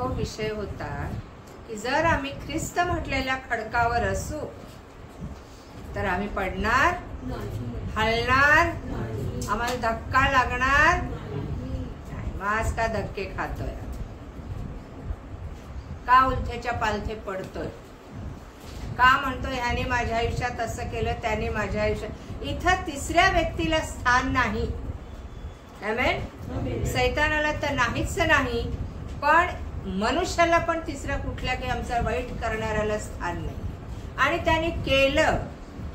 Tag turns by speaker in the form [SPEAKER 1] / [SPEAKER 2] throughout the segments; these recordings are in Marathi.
[SPEAKER 1] तो विषय होता की जर आम्ही ख्रिस्त म्हटलेल्या खडकावर असू तर आम्ही पडणार, हलणार, आम्हाला धक्का लागणार नाही. मग आज का धक्के खातोय, का उलथेच्या पालथे पडतोय, का म्हणतोय ह्याने माझ्या आयुष्यात असं केलं, त्याने माझ्या आयुष्यात. इथं तिसऱ्या व्यक्तीला स्थान नाही. आमेन. सैतानाला तर नाहीच नाही, पण मनुष्याला पण तिसरा कुठल्या की आमचा वाईट करणाऱ्याला स्थान नाही. आणि त्याने केलं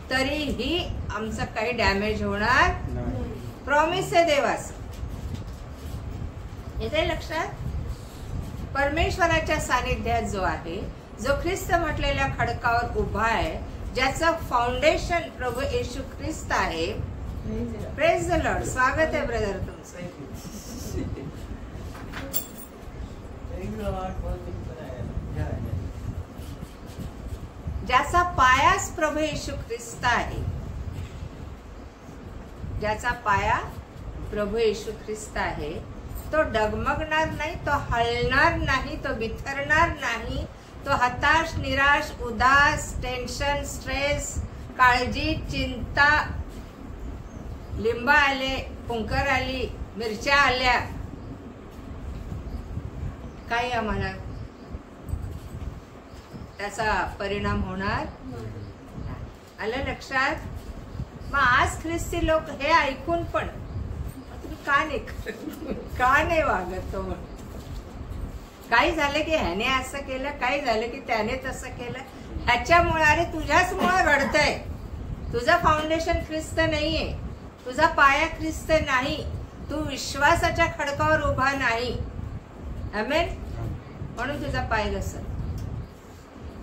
[SPEAKER 1] तरीही आमचं काही डॅमेज होणार नाही. प्रॉमिस आहे देवाचं. येते लक्षात. परमेश्वराच्या सानिध्यात जो आहे, जो ख्रिस्त म्हटलेल्या खडकावर उभा आहे, ज्याचं फाउंडेशन प्रभू येशू ख्रिस्त आहे. Praise the Lord. स्वागत आहे ब्रदर तुमचं. ज्याचा पायाच प्रभू येशू ख्रिस्त आहे, ज्याचा पाया प्रभू येशू ख्रिस्त आहे, तो डगमगणार नाही, तो हलणार नाही, तो बिथरणार नाही, तो हताश, निराश, उदास, टेन्शन, स्ट्रेस, काळजी, चिंता, लिंबा आले, पुंकर आली, मिरच्या आल्या, काही आम्हाला त्याचा परिणाम होणार. आलं लक्षात. मग आज ख्रिस्ती लोक हे ऐकून पण तुम्ही का नाही वागत. तो काही झालं की ह्याने असं केलं, काही झालं की त्याने तसं केलं, ह्याच्यामुळे. अरे तुझ्याच मुळे घडतंय. तुझं फाउंडेशन ख्रिस्त नाहीये, तुझा पाया ख्रिस्त नाही, तू विश्वासाच्या खडकावर उभा नाही. आमेन. म्हणून तुझा पाय घसर.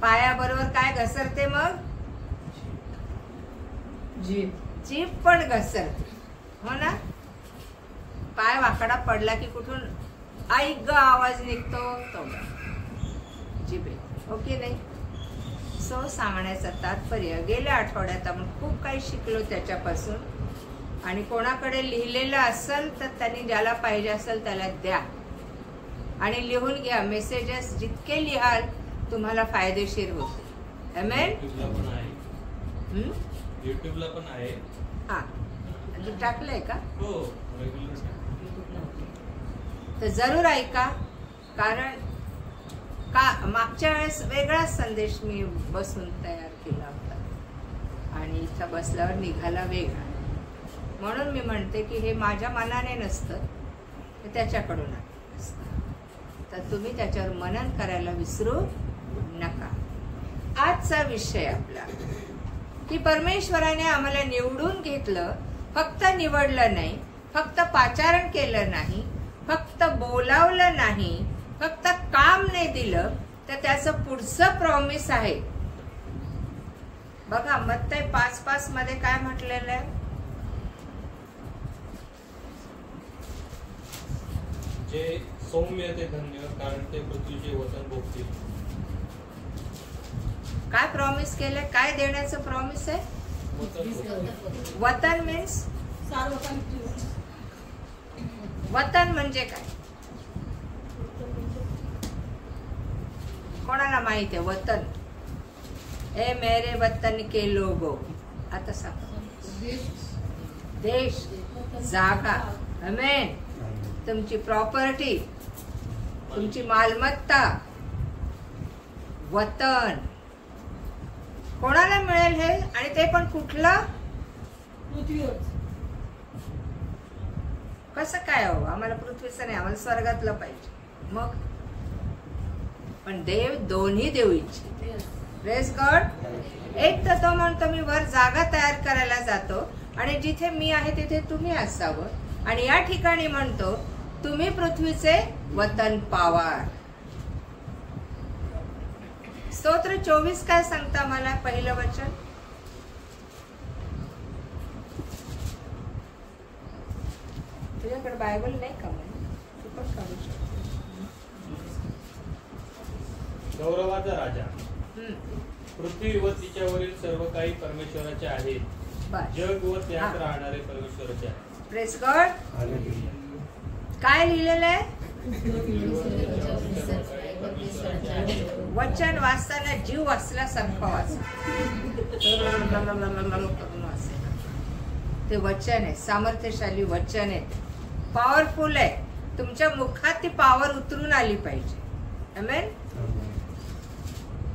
[SPEAKER 1] पायाबरोबर काय घसरते मग? जीभ पण घसरते. हो ना. पाय वाकडा पडला की कुठून ऐक आवाज निघतो, तो जिभे. ओके नाही. सो सांगण्याचं तात्पर्य, गेल्या आठवड्यात आपण खूप काही शिकलो त्याच्यापासून. आणि कोणाकडे लिहिलेलं असेल तर त्यांनी ज्याला पाहिजे असेल त्याला द्या आणि लिहून घ्या. मेसेजेस जितके लिहाल तुम्हाला फायदेशीर होते. आमेन.
[SPEAKER 2] युट्यूबला पण आहे.
[SPEAKER 1] हा, टाकलंय का?
[SPEAKER 2] हो.
[SPEAKER 1] तर जरूर ऐका. कारण का मागच्या वेळेस वेगळाच संदेश मी बसून तयार केला होता आणि इथं बसल्यावर निघाला वेगळा. म्हणून मी म्हणते की हे माझ्या मनाने नसतं, हे त्याच्याकडून असतं. तर तुम्ही त्याच्यावर मनन करायला विसरू नका. आजचा विषय आपला की परमेश्वराने आम्हाला निवडून घेतलं. फक्त निवडलं नाही, फक्त पाचारण केलं नाही, फक्त बोलावलं नाही, फक्त काम नाही दिलं, तर त्याचं पुढचं प्रॉमिस आहे. बघा मत्तई 5:5 मध्ये काय म्हटलेलं आहे?
[SPEAKER 2] जे सौम्य ते धन्य, कारण ते पृथ्वीचे वतन भोगतील.
[SPEAKER 1] काय प्रॉमिस केलंय? काय देण्याचं प्रॉमिस आहे? वतन मीन्स वतन म्हणजे काय? कोणाला माहित आहे वतन? ए मेरे वतन के लोगो. आता सांग. देश, जागा. आमेन. तुमची प्रॉपर्टी, तुमची मालमत्ता, वतन. कोणाला मिळेल हे? आणि ते पण कुठलं? पृथ्वीवर. कसं काय हो? आम्हाला पृथ्वीचं नाही, आम्हाला स्वर्गातलं पाहिजे. मग पण देव दोन्ही देऊ इच्छिते. Praise God. एक तर तो म्हणतो मी वर जागा तयार करायला जातो आणि जिथे मी आहे तिथे तुम्ही असावं. आणि या ठिकाणी म्हणतो तुम्ही पृथ्वीचे वतन पावा. स्तोत्र 24 काय सांगता मला? पहिलं वचन. तुझ्याकडे बायबल नाही का? तू पण काढू शकतो.
[SPEAKER 2] गौरवाचा राजा. पृथ्वी व तिच्यावरील सर्व काही परमेश्वराचे आहेत. जग व त्यात राहणारे परमेश्वराचे आहेत.
[SPEAKER 1] Praise God. काय लिहिलेलं आहे? वचन वाचताना जीव वाचल्यासारखं वाचा. ते वचन आहे, सामर्थ्यशाली वचन आहे, पॉवरफुल आहे. तुमच्या मुखात ती पॉवर उतरून आली पाहिजे. आमेन.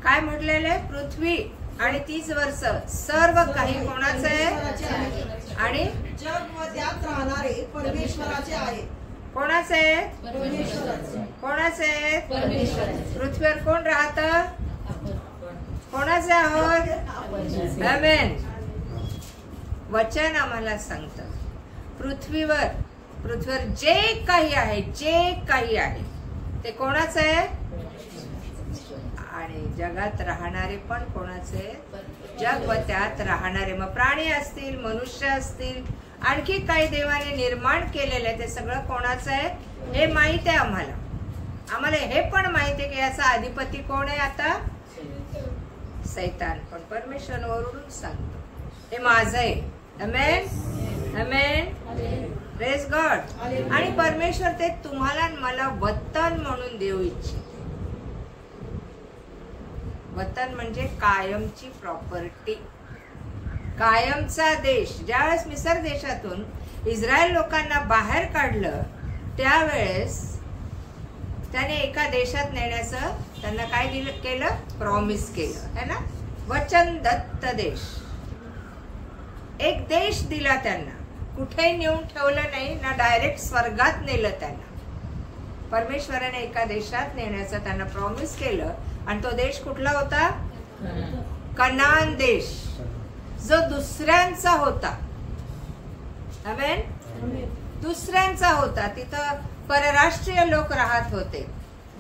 [SPEAKER 1] काय म्हटलेलं आहे? पृथ्वी आणि 30 वर्ष सर्व काही कोणाचं आहे? आणि
[SPEAKER 3] जग व त्यात राहणारे परमेश्वराचे आहे.
[SPEAKER 1] कोणाचं आहे? कोणाचं आहे? पृथ्वीवर कोण राहतं? कोणाचे आहोत? आमेन. वचन आम्हाला सांगतं पृथ्वीवर जे काही आहे ते कोणाचं आहे? आणि जगात राहणारे पण कोणाचे? जग व त्यात राहणारे. मग प्राणी असतील, मनुष्य असतील, आणखी काही देवाने निर्माण केलेलं आहे, ते सगळं कोणाचं आहे हे माहित आहे आम्हाला. आम्हाला हे पण माहित आहे की याचा अधिपती कोण आहे? आता सैतान. पण परमेश्वर वरून सांगतो हे माझं आहे. आमेन. आमेन. Praise God. आणि परमेश्वर ते तुम्हाला मला वतन म्हणून देऊ इच्छित. वतन म्हणजे कायमची प्रॉपर्टी, कायमचा देश. ज्यावेळेस मिसर देशातून इस्रायल लोकांना बाहेर काढलं त्यावेळेस त्याने एका देशात नेण्याचं त्यांना काय केलं? प्रॉमिस केलं है ना. वचन दत्त देश, एक देश दिला त्यांना. कुठेही नेऊन ठेवलं नाही ना, डायरेक्ट स्वर्गात नेलं त्यांना. परमेश्वराने एका देशात नेण्याचं त्यांना प्रॉमिस केलं. आणि तो देश कुठला होता? कनान देश, जो दुसऱ्यांचा होता. आमेन. दुसऱ्यांचा होता. तिथं परराष्ट्रीय लोक राहत होते.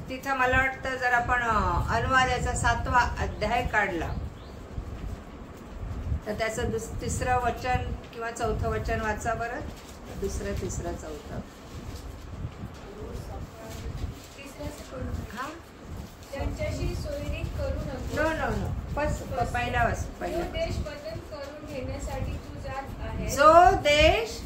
[SPEAKER 1] तिथं मला वाटतं जर आपण अनुवादाचा 7वा अध्याय काढला तर त्याचं 3रं वचन किंवा 4थं वचन वाचा बरं. 2रं, 3रं, 4थं.
[SPEAKER 4] त्यांच्याशी सोयरी करू नको.
[SPEAKER 1] नो. पहिला वाच.
[SPEAKER 4] जो देश वतन करून घेण्यासाठी तू जात आहेस.
[SPEAKER 1] जो देश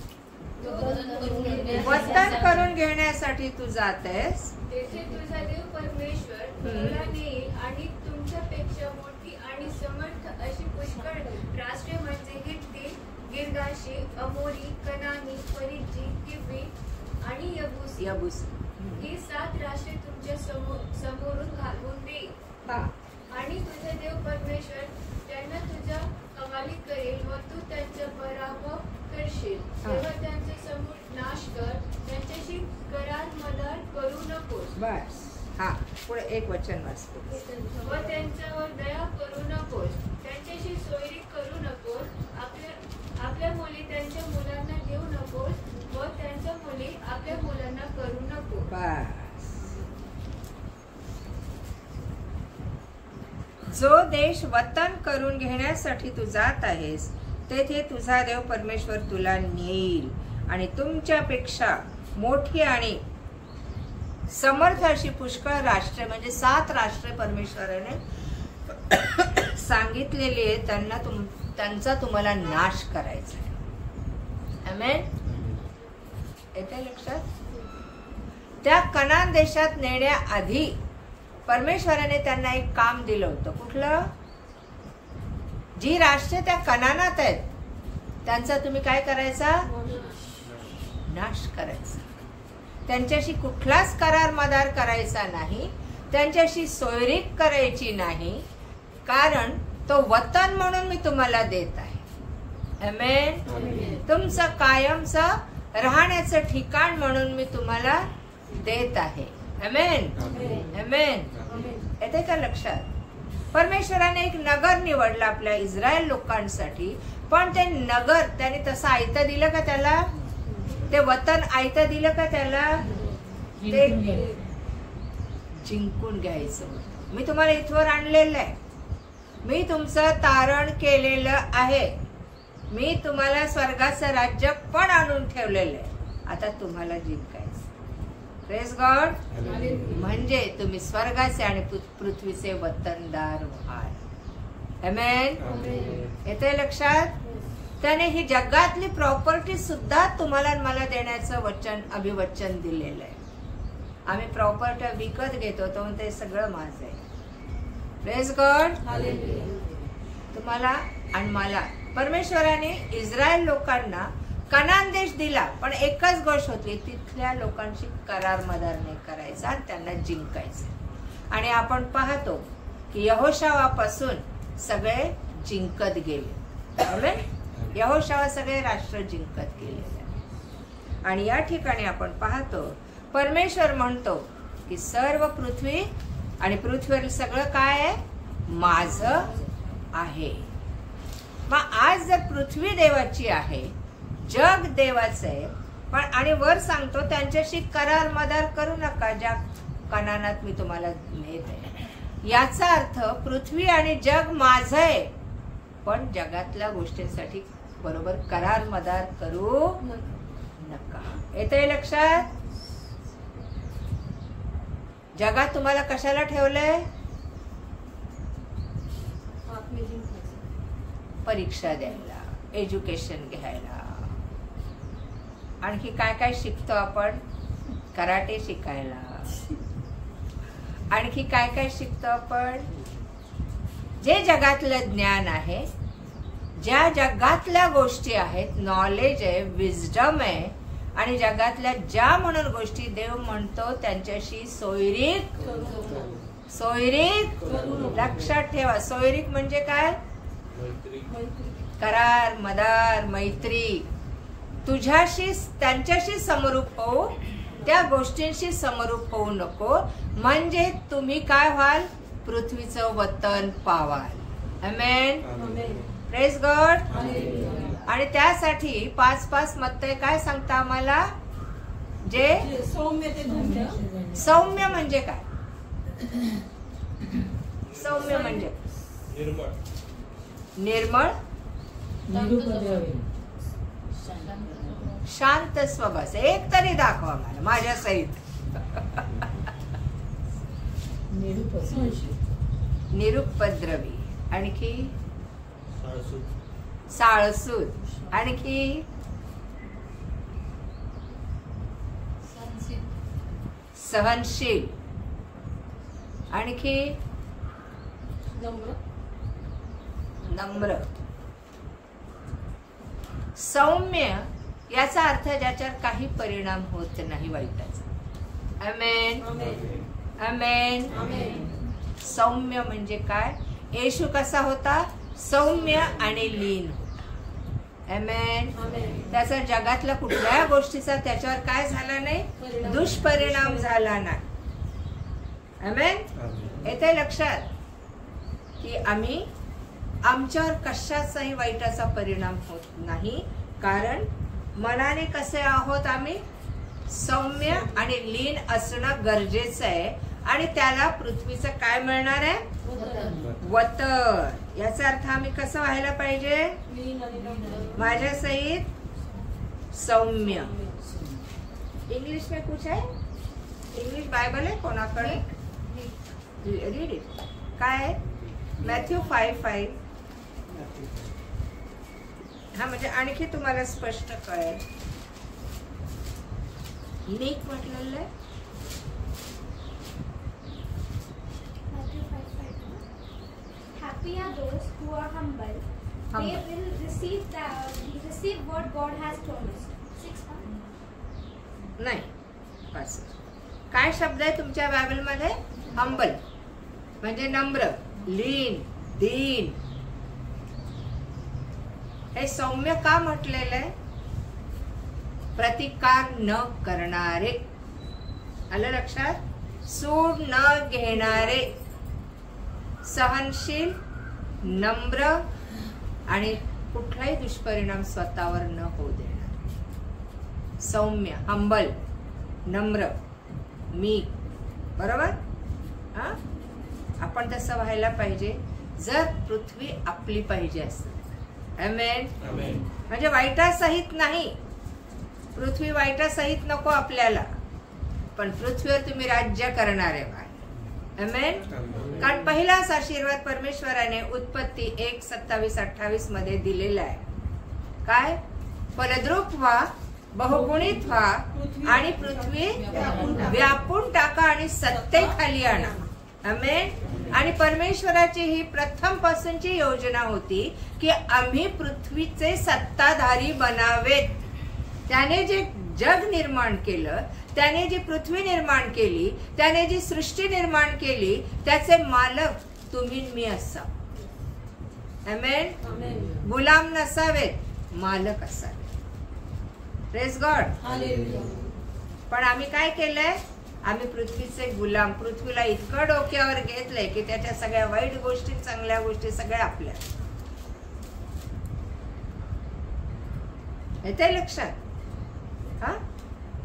[SPEAKER 1] वतन करून घेण्यासाठी तू जात आहेस.
[SPEAKER 4] तेथे तुझा देव परमेश्वर तुला नेईल आणि तुमच्यापेक्षा मोठी आणि समर्थ अशी पुष्कळ राष्ट्रे म्हणजे हित्ती, गिर्गाशी, अमोरी, कनानी, परिज्जी, हिव्वी आणि यबूसी ही 7 राष्ट्रे तुमच्या समोरून घालवून देईल. आणि तुझा देव परमेश्वर त्यांना तुझ्या हवाली करेल व तू त्यांचा पराभव करशील. तेव्हा त्यांचे समूळ नाश कर. त्यांच्याशी करार मदार करू नकोस.
[SPEAKER 1] बस. हा, पुढे एक वचन वाचतो.
[SPEAKER 4] व त्यांच्यावर दया करू नकोस. त्यांच्याशी सोयरी करू नकोस. आपल्या मुली त्यांच्या मुलांना देऊ नकोस व त्यांच्या मुली आपल्या मुलांना करू नको.
[SPEAKER 1] बस. जो देश वतन करून घेण्यासाठी तू जात आहेस तेथे तुझा देव परमेश्वर तुला नेईल आणि तुमच्यापेक्षा मोठी आणि समर्थ अशी पुष्कळ राष्ट्रे म्हणजे 7 राष्ट्रे परमेश्वराने सांगितलेली आहे. त्यांचा तुम्हाला नाश करायचा आहे. आमेन. येते लक्षात? त्या कनान देशात नेण्याआधी परमेश्वराने त्यांना एक काम दिलं होतं. कुठलं? जी राष्ट्रे त्या कनानात आहेत त्यांचा तुम्ही काय करायचा? नाश करायचा. त्यांच्याशी कुठलाच करार मदार करायचा नाही. त्यांच्याशी सोयरी करायची नाही. कारण तो वतन म्हणून मी तुम्हाला देत आहे. आमेन. तुमचं कायमचं राहण्याचं ठिकाण म्हणून मी तुम्हाला देत आहे. आमेन. आमेन. येते का लक्षात? परमेश्वराने एक नगर निवडलं आपल्या इस्रायल लोकांसाठी. पण ते नगर त्याने तसं आयतं दिलं का त्याला? ते वतन आयतं दिलं का त्याला? ते जिंकून घ्यायचं. मी तुम्हाला इथवर आणलेलं आहे. मी तुमचं तारण केलेलं आहे. मी तुम्हाला स्वर्गाचं राज्य पण आणून ठेवलेलं आहे. आता तुम्हाला जिंकायचं. Praise God. म्हणजे तुम्ही स्वर्गाचे आणि पृथ्वीचे वतनदार व्हाल. आमेन. येते लक्षात? त्याने ही जगातली प्रॉपर्टी सुद्धा तुम्हाला मला देण्याचं अभिवचन दिलेलं आहे. आम्ही प्रॉपर्टी विकत घेतो तो ते सगळं माझं आहे. Praise God. तुम्हाला आणि मला परमेश्वराने इस्रायल लोकांना कनान देश दिला, पण एकच गोष्ट होती, तिथल्या लोकांशी करार मदार नाही करायचा आणि त्यांना जिंकायचं. आणि आपण पाहतो की यहोशावापासून सगळे जिंकत गेले. यहोशावा सगळे राष्ट्र जिंकत गेले. आणि या ठिकाणी आपण पाहतो परमेश्वर म्हणतो की सर्व पृथ्वी आणि पृथ्वीवर सगळं काय आहे, माझं आहे. मग आज जर पृथ्वी देवाची आहे, जग देवाचं आहे, पण आणि वर सांगतो त्यांच्याशी करार मदार करू नका ज्या कनानात मी तुम्हाला नेत आहे. याचा अर्थ पृथ्वी आणि जग माझं आहे, पण जगातल्या गोष्टींसाठी बरोबर करार मदार करू नका. येतंय लक्षात? जगात तुम्हाला कशाला ठेवलंय? परीक्षा द्यायला, एज्युकेशन घ्यायला. आणखी काय काय शिकतो आपण? कराटे शिकायला. आणखी काय काय शिकतो आपण? जे जगातलं ज्ञान आहे, ज्या जगातल्या गोष्टी आहेत, नॉलेज आहे, विजडम आहे, आणि जगातल्या ज्या म्हणून गोष्टी देव म्हणतो त्यांच्याशी सोयरीक. लक्षात ठेवा, सोयरीक म्हणजे काय? करार मदार, मैत्री. तुझ्याशी त्यांच्याशी समरूप होऊ, त्या गोष्टींशी समरूप होऊ नको, म्हणजे तुम्ही काय व्हाल? पृथ्वीचं वतन पावाल. आमेन. Praise God. आणि त्यासाठी 5-5 मत्ते काय सांगता आम्हाला? जे सौम्य म्हणजे काय? सौम्य म्हणजे निर्मळ, शांत स्वभाव. एक तरी दाखवा मला माझ्या सहित. निरुपद्रवी. आणखी साळसूद. आणखी सहनशील. आणखी नम्र. सौम्य याचा अर्थ ज्याच्यावर काही परिणाम होत नाही वाईटाचा. आमेन. आमेन. सौम्य म्हणजे काय? येशू कसा होता? सौम्य आणि लीन होता. आमेन. त्याचा जगातल्या कुठल्याही गोष्टीचा त्याच्यावर काय झाला नाही? दुष्परिणाम झाला नाही. आमेन. येते लक्षात की आम्ही आमच्यावर कशाचाही वाईटाचा परिणाम होत नाही, कारण मनाने कसे आहोत आम्ही? सौम्य आणि लीन असणं गरजेचं आहे. आणि त्याला पृथ्वीचं काय मिळणार आहे? वतन. याचा अर्थ आम्ही कसं व्हायला पाहिजे? माझ्या सहित सौम्य. इंग्लिश में कुछ है? इंग्लिश बायबल आहे कोणाकडे? Read it. काय? मॅथ्यू 5:5. हा म्हणजे आणखी तुम्हाला स्पष्ट कळेल. नीक म्हटलेलं आहे.
[SPEAKER 4] Happy are those who are humble. They will receive what God has promised. 6.
[SPEAKER 1] नाही, काय शब्द आहे तुमच्या बायबल मध्ये? हंबल म्हणजे नम्र, लीन, दीन. हे सौम्य का म्हटलेलं आहे? प्रतिकार न करणारे. आलं लक्षात? सूड न घेणारे, सहनशील, नम्र आणि कुठलाही दुष्परिणाम स्वतःवर न होऊ देणार. सौम्य, हंबल, नम्र, मी. बरोबर? हा, आपण तसं व्हायला पाहिजे जर पृथ्वी आपली पाहिजे असेल. आमेन. म्हणजे वाईटासहित नाही. पृथ्वी वाईटासहित नको आपल्याला, पण पृथ्वीवर तुम्ही राज्य करणारे व्हा. आमेन. कारण पहिलाच आशीर्वाद परमेश्वराने उत्पत्ती 1:27-28 मध्ये दिलेला आहे. काय? फलद्रूप व्हा बहुगुणित व्हा आणि पृथ्वी व्यापून टाका आणि सत्तेखाली आणा. आमेन. आणि परमेश्वराची ही प्रथम पासूनची योजना होती की आम्ही पृथ्वीचे सत्ताधारी बनावेत. त्याने जे जग निर्माण केलं, त्याने जी पृथ्वी निर्माण केली, त्याने जी सृष्टी निर्माण केली, त्याचे मालक तुम्ही मी असावं. आमेन. गुलाम नसावेत, मालक असावे. Praise God. पण आम्ही काय केलंय? आम्ही पृथ्वीचे गुलाम. पृथ्वीला इतकं डोक्यावर घेतलंय की त्याच्या सगळ्या वाईट गोष्टी, चांगल्या गोष्टी सगळ्या आपल्या. येते लक्षात? हा,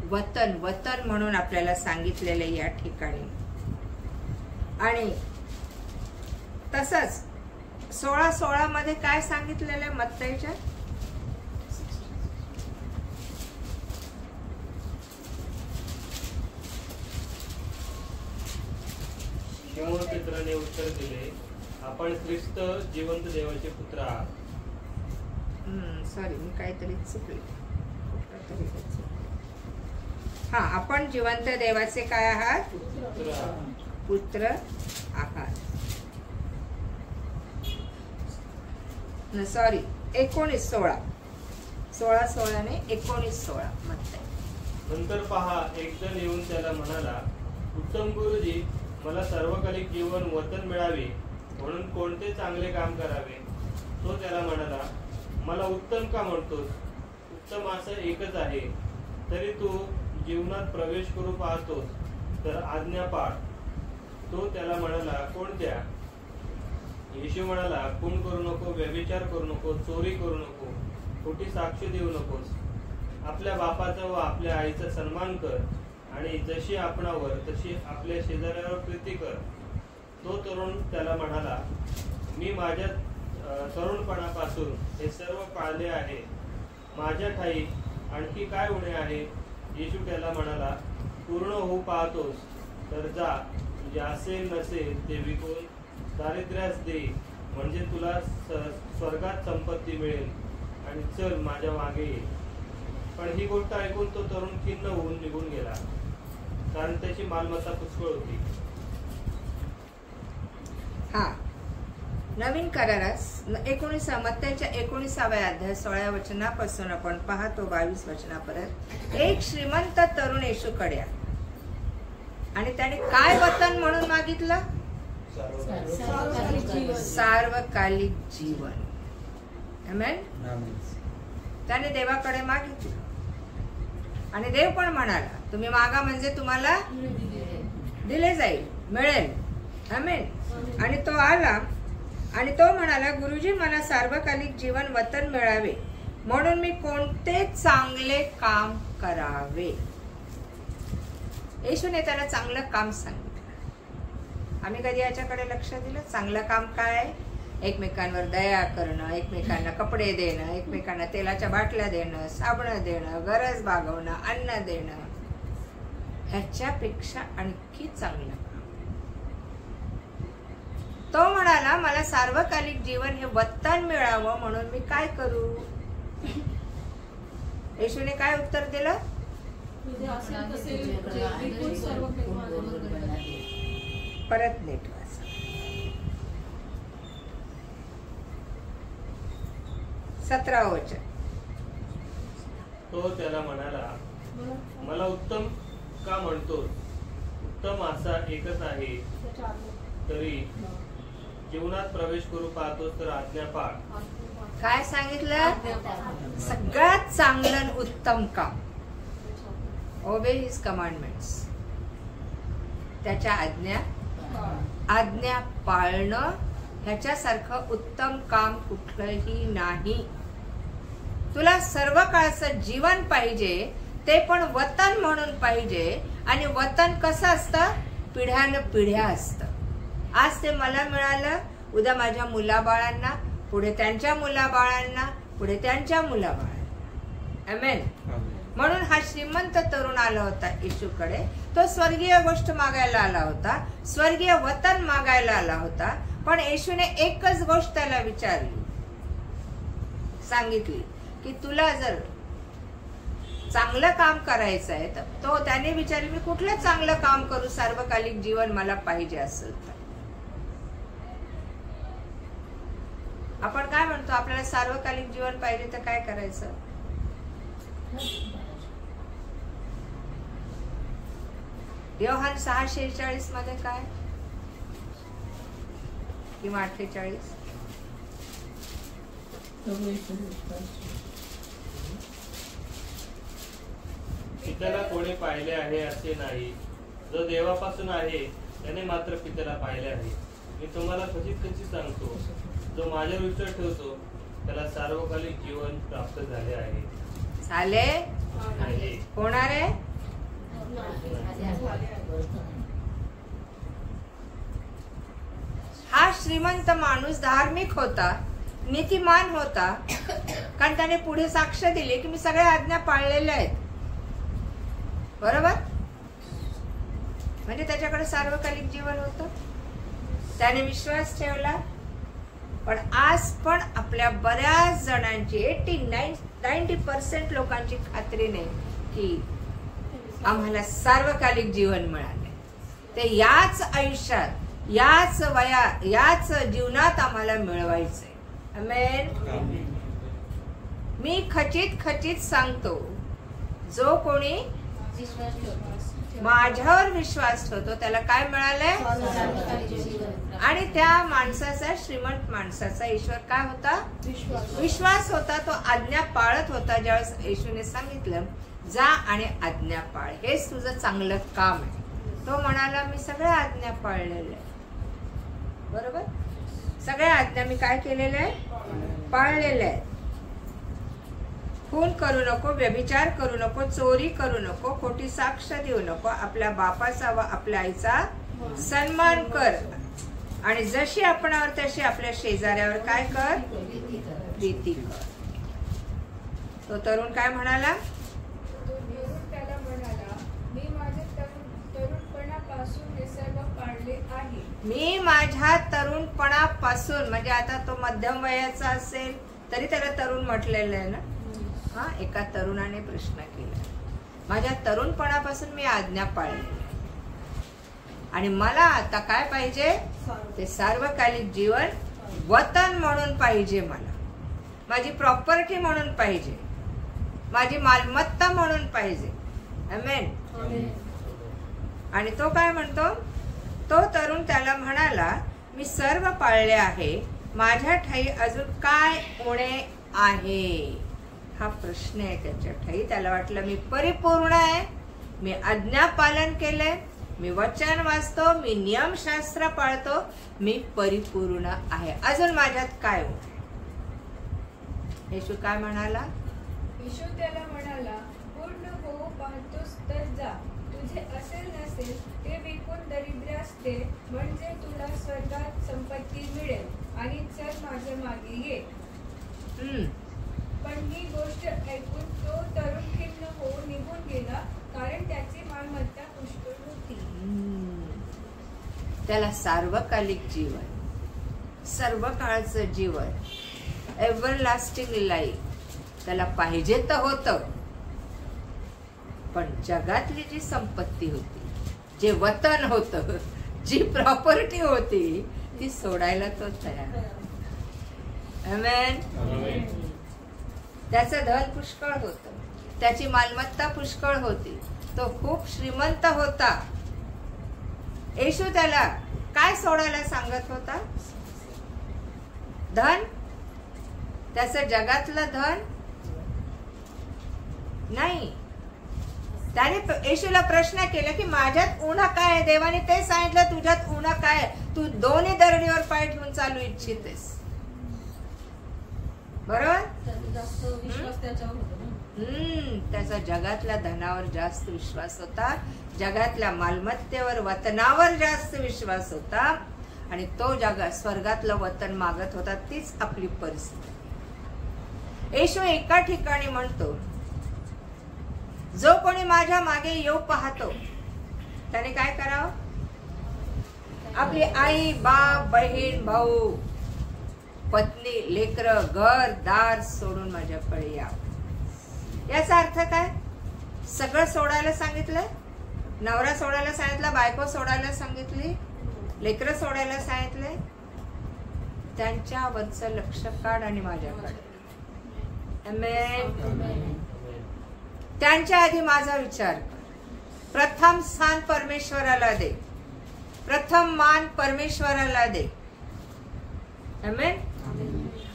[SPEAKER 1] वतन वतन म्हणून आपल्याला सांगितलेलं या ठिकाणी. आणि तसंच 16:16 मध्ये काय सांगितलेलं आहे मत्तईच्या?
[SPEAKER 2] शिमोन पेत्राने उत्तर दिले, आपण ख्रिस्त जिवंत देवाचे पुत्र आहात.
[SPEAKER 1] सॉरी, मी काहीतरी चुकले. हा, आपण जिवंत देवाचे काय आहात? पुत्र आहात. सॉरी, 16:16 ने 19:16 म्हणते.
[SPEAKER 2] नंतर पहा, एक जण येऊन त्याला म्हणाला, उत्तम गुरुजी, मला सर्वकालिक जीवन वतन मिळावे म्हणून कोणते चांगले काम करावे? तो त्याला म्हणाला, मला उत्तम का म्हणतोस? उत्तम असं एकच आहे. तरी तू जीवनात प्रवेश करू पाहतोस तर आज्ञा पाळ. तो त्याला म्हणाला, कोणत्या? येशू म्हणाला, खून करू नको, व्यभिचार करू नको, चोरी करू नको, खोटी साक्ष देऊ नकोस, आपल्या बापाचा व आपल्या आईचा सन्मान कर, आणि जशी आपणावर तशी आपल्या शेजाऱ्यावर प्रीती कर. तो तरुण त्याला म्हणाला, मी माझ्या तरुणपणापासून हे सर्व पाळले आहे. माझ्या ठाई आणखी काय उणे आहे? येशू त्याला म्हणाला, पूर्ण होऊ पाहतोस तर जा, जे असेल नसेल ते विकून दारिद्र्यास दे, म्हणजे तुला स्वर्गात संपत्ती मिळेल, आणि चल माझ्या मागे ये. पण ही गोष्ट ऐकून तो तरुण खिन्न होऊन निघून गेला, कारण त्याची मालमत्ता पुष्कळ होती.
[SPEAKER 1] हा, नवीन करारास 19 अध्याय 16 वचनापासून आपण पाहतो 22 वचनापर्यंत. एक श्रीमंत तरुण येशूकडे आणि त्याने काय वतन म्हणून मागितलं? सार्वकालिक जीवन. आमेन. त्याने देवाकडे मागितलं आणि देव पण म्हणाला, तुम्ही मागा म्हणजे तुम्हाला दिले जाईल, मिळेल. आमेन. आणि तो आला आणि तो म्हणाला, गुरुजी, मला सार्वकालिक जीवन वतन मिळावे म्हणून मी कोणते चांगले काम करावे? येशूने त्याला चांगलं काम सांगितलं. आम्ही कधी याच्याकडे लक्ष दिलं? चांगलं काम काय? एकमेकांवर दया करणं, एकमेकांना कपडे देणं, एकमेकांना तेलाच्या बाटल्या देणं, साबण देणं, गरज भागवणं, अन्न देणं. ह्याच्यापेक्षा आणखी चांगलं काम. तो म्हणाला, मला सार्वकालिक जीवन हे वतन मिळावं म्हणून मी काय करू? येशूने काय उत्तर दिलं? परत नीट वाचा. 17 वचन.
[SPEAKER 2] तो त्याला म्हणाला, मला उत्तम का म्हणतोस? उत्तम असा एकच आहे. तरी जीवनात प्रवेश करू पाहतोस तर आज्ञा पाळ.
[SPEAKER 1] काय सांगितलं? सगळ्यात चांगलं उत्तम काम. ओबे हिज कमांडमेंट्स. त्याच्या आज्ञा पाळणं ह्याच्यासारखं उत्तम काम कुठलंही नाही. तुला सर्व काळचं जीवन पाहिजे, ते पण वतन म्हणून पाहिजे. आणि वतन कसं असतं? पिढ्यानं पिढ्या असतं. आज ते मला मिळालं, उद्या माझ्या मुलाबाळांना, पुढे त्यांच्या मुलाबाळांना, पुढे त्यांच्या मुलाबाळांना. आमेन. म्हणून हा श्रीमंत तरुण आला होता येशूकडे. तो स्वर्गीय गोष्ट मागायला आला होता, स्वर्गीय वतन मागायला आला होता. पण येशूने एकच गोष्ट त्याला विचारली, सांगितली की तुला जर चांगलं काम करायचं आहे तर तो त्याने विचारले मी कुठलं चांगलं काम करू सार्वकालिक जीवन मला पाहिजे असेल तर. आपण काय म्हणतो आपल्याला सार्वकालिक जीवन पाहिजे तर काय करायचं? योहान 6:46 मध्ये काय किंवा 48
[SPEAKER 2] पित्याला कोणी पाहिले आहे असे नाही, जो देवापासून आहे त्याने मात्र पित्याला पाहिले आहे. मी तुम्हाला खचित सांगतो, जो माझ्यावर विश्वास ठेवतो त्याला सार्वकालिक जीवन प्राप्त झाले आहे.
[SPEAKER 1] झाले
[SPEAKER 2] आहे.
[SPEAKER 1] होणार आहे. हा श्रीमंत माणूस धार्मिक होता, नीतिमान होता, कारण त्याने पुढे साक्ष दिली की मी सगळ्या आज्ञा पाळलेल्या आहेत. बरोबर? म्हणजे त्याच्याकडे सार्वकालिक जीवन होतं, त्याने विश्वास ठेवला. पण आज पण आपल्या बऱ्याच जणांची 90% लोकांची खात्री नाही की आम्हाला सार्वकालिक जीवन मिळाले. ते याच आयुष्यात, याच वयात, याच जीवनात आम्हाला मिळवायचंय. आमेन. मी खचित सांगतो, जो कोणी माझ्यावर विश्वास ठेवतो त्याला काय मिळालंय? आणि त्या माणसाचा, श्रीमंत माणसाचा ईश्वर काय होता? विश्वास होता. तो आज्ञा पाळत होता. ज्यावेळेस येशूने सांगितलं जा आणि आज्ञा पाळ, हेच तुझं चांगलं काम आहे, तो म्हणाला मी सगळ्या आज्ञा पाळलेल्या आहे. बरोबर? सगळ्या आज्ञा मी काय केलेल्या आहे? पाळलेल्या आहेत. खून करू नको, व्यभिचार करू नको, चोरी करू नको, खोटी साक्ष देऊ नको, आपल्या बापाचा व आपल्या आईचा सन्मान कर, आणि जशी आपणावर तशी आपल्या शेजाऱ्यावर काय कर? प्रीती कर. तो तरुण काय म्हणाला?
[SPEAKER 4] त्याला म्हणाला मी माझ्या तरुणपणापासून हे सर्व पाळले आहे.
[SPEAKER 1] मी माझ्या तरुणपणापासून, म्हणजे आता तो मध्यम वयाचा असेल तरी त्याला तरुण म्हटलेलं आहे ना. हा, एका तरुणाने प्रश्न केला, माझ्या तरुणपणापासून मी आज्ञा पाळली आणि मला आता काय पाहिजे? ते सार्वकालिक जीवन वतन म्हणून पाहिजे, मला माझी प्रॉपर्टी म्हणून पाहिजे, माझी मालमत्ता म्हणून पाहिजे. आमेन. आणि तो काय म्हणतो? तो तरुण त्याला म्हणाला मी सर्व पाळले आहे, माझ्या ठाई अजून काय उणे आहे? हा प्रश्न आहे त्याच्या ठाई. त्याला वाटलं मी परिपूर्ण आहे, मी आज्ञा पालन केलंय, मी वचन वाचतो, मी नियमशास्त्र पाळतो, मी परिपूर्ण आहे, अजून माझ्यात काय होते? येशू काय म्हणाला?
[SPEAKER 4] येशू त्याला म्हणाला पूर्ण हो पाहतोस तर जा, तुझे असेल नसेल ते विकून दरिद्रास दे, म्हणजे तुला स्वर्गात संपत्ती मिळेल, आणि चल माझ्या मागे ये. पण ही गोष्ट ऐकून तो तरुण खिन्न होऊन निघून गेला, कारण त्याची मालमत्ता पुष्कळ होती.
[SPEAKER 1] त्याला सार्वकालिक जीवन, सर्व काळचं जीवन, एव्हरलास्टिंग लाईफ त्याला पाहिजे तर होतं, पण जगातली जी संपत्ती होती, जे वतन होतं, जी प्रॉपर्टी होती, ती सोडायला तो तयार. आमेन. त्याचं धन पुष्कळ होतं, त्याची मालमत्ता पुष्कळ होती, तो खूप श्रीमंत होता. येशू त्याला काय सोडायला सांगत होता? धन, त्याचं जगातलं धन नाही. त्याने येशूला प्रश्न केला की माझ्यात उणं काय आहे? देवाने ते सांगितलं तुझ्यात उणं काय आहे? तू दोन्ही दरडीवर पाय ठेवून चालू इच्छितेस. बरोबर? त्याचा जगातल्या धनावर जास्त विश्वास होता, जगातल्या मालमत्तेवर, वतनावर जास्त विश्वास होता, आणि तो स्वर्गातलं वतन मागत होता. तीच आपली परिस्थिती. येशू एका ठिकाणी म्हणतो जो कोणी माझ्या मागे येऊ पाहतो त्याने काय करावं? आपली आई, बाप, बहीण, भाऊ, पत्नी, लेकर, घर दार सोडून माझ्याकडे यावं. याचा अर्थ काय? सगळं सोडायला सांगितलंय. नवरा सोडायला सांगितला, बायको सोडायला सांगितली, लेकरं सोडायला सांगितले. त्यांच्यावरचं लक्ष काढ आणि माझ्याकडे. आमेन. त्यांच्या आधी माझा विचार कर. प्रथम स्थान परमेश्वराला दे, प्रथम मान परमेश्वराला दे. आमेन.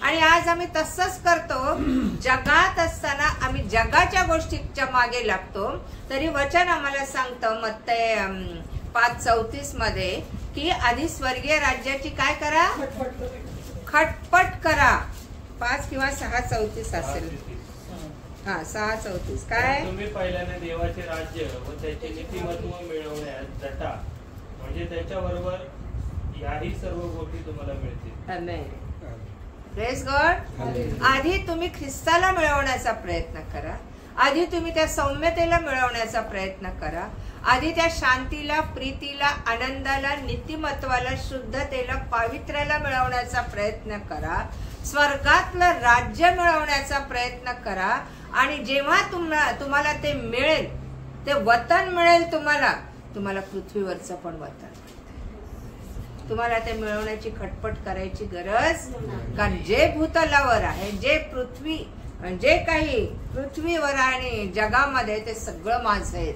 [SPEAKER 1] आणि आज आम्ही तसंच करतो. जगात असताना आम्ही जगाच्या गोष्टीच्या मागे लागतो. तरी वचन आम्हाला सांगतं मत्तय 5:34 मध्ये की आधी स्वर्गीय राज्याची काय करा, खटपट करा. 5 किंवा 6:34 असेल. हा 6:34 काय.
[SPEAKER 2] तुम्ही पहिल्याने देवाचे राज्य व त्याचे नीतिमत्व मिळवण्यास झटा, म्हणजे त्याच्याबरोबर याही सर्व गोष्टी तुम्हाला मिळतील.
[SPEAKER 1] आमेन. Praise God. आधी तुम्ही ख्रिस्ताला मिळवण्याचा प्रयत्न करा. आधी तुम्ही त्या सौम्यतेला मिळवण्याचा प्रयत्न करा. आधी त्या शांतीला, प्रीतीला, आनंदाला, नीतिमत्वाला, शुद्धतेला, पावित्र्याला मिळवण्याचा प्रयत्न करा. स्वर्गातलं राज्य मिळवण्याचा प्रयत्न करा. आणि जेव्हा तुम्हाला ते मिळेल, ते वतन मिळेल, तुम्हाला पृथ्वीवरचं पण वतन. तुम्हाला ते मिळवण्याची खटपट करायची गरज. कारण जे भूतलावर आहे, जे काही पृथ्वीवर आणि जगामध्ये, ते सगळं माझं आहे.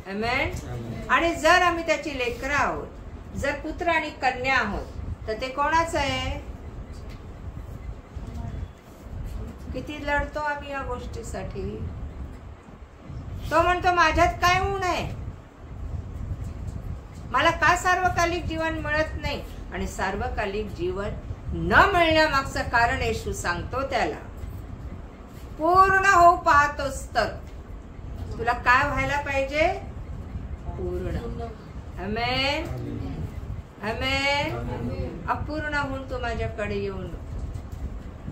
[SPEAKER 1] आमेन. आणि जर आम्ही त्याची लेकरं आहोत, जर पुत्र आणि कन्या आहोत, तर ते कोणाचं आहे. किती लढतो आम्ही या गोष्टीसाठी. तो म्हणतो माझ्यात काय ऊण आहे, मला का सार्वकालिक जीवन मिळत नाही. आणि सार्वकालिक जीवन न मिळण्यामागचं कारण येशू सांगतो त्याला. पूर्ण होऊ पाहतोस तर तुला काय व्हायला पाहिजे, पूर्ण. आमेन. आमेन. अपूर्ण होऊन तू माझ्याकडे येऊ नको.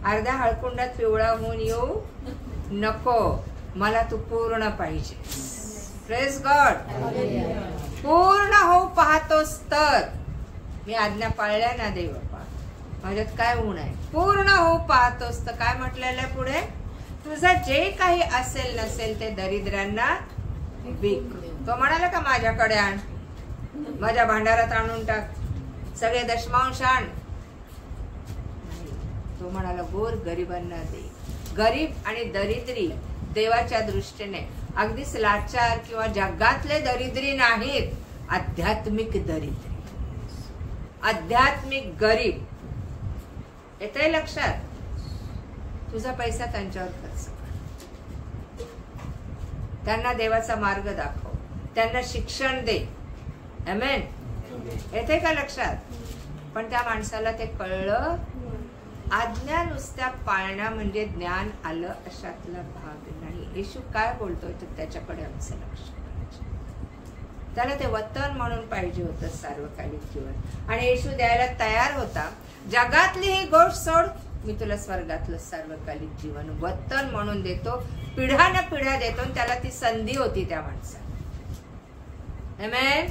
[SPEAKER 1] अर्ध्या हळकुंडात पिवळा होऊन येऊ नको. मला तू पूर्ण पाहिजे. Praise God. पूर्ण होऊ पाहतोस तर. मी आज्ञा पाळल्या ना देव बाप्पा, माझ्यात काय ऊण आहे. पूर्ण होऊ पाहतोस तर काय म्हटलेलं आहे पुढे, तुझं जे काही असेल नसेल ते दरिद्रांना विक. तो म्हणाला का माझ्याकडे आण, माझ्या भांडारात आणून टाक, सगळे दशमांश आण. तो म्हणाला गोर गरिबांना दे. गरीब आणि दरिद्री देवाच्या दृष्टीने अगदीच लाचार किंवा जगातले दरिद्री नाहीत, आध्यात्मिक दरिद्री, आध्यात्मिक गरीब. येतंय लक्षात. तुझा पैसा त्यांच्यावर खर्च कर, त्यांना देवाचा मार्ग दाखव, त्यांना शिक्षण दे. आमेन. येते का लक्षात. पण त्या माणसाला ते कळलं. आज्ञा नुसत्या पाळणं म्हणजे ज्ञान आलं अशातला भाग नाही. येशू काय बोलतोय तर त्याच्याकडे आमचं लक्ष करायचं. त्याला ते वतन म्हणून पाहिजे होतं सार्वकालिक जीवन. आणि येशू द्यायला तयार होता. जगातली ही गोष्ट सोड, मी तुला स्वर्गातलं सार्वकालिक जीवन वतन म्हणून देतो. पिढ्यान पिढ्या देतो. त्याला ती संधी होती त्या माणसाला. आमेन.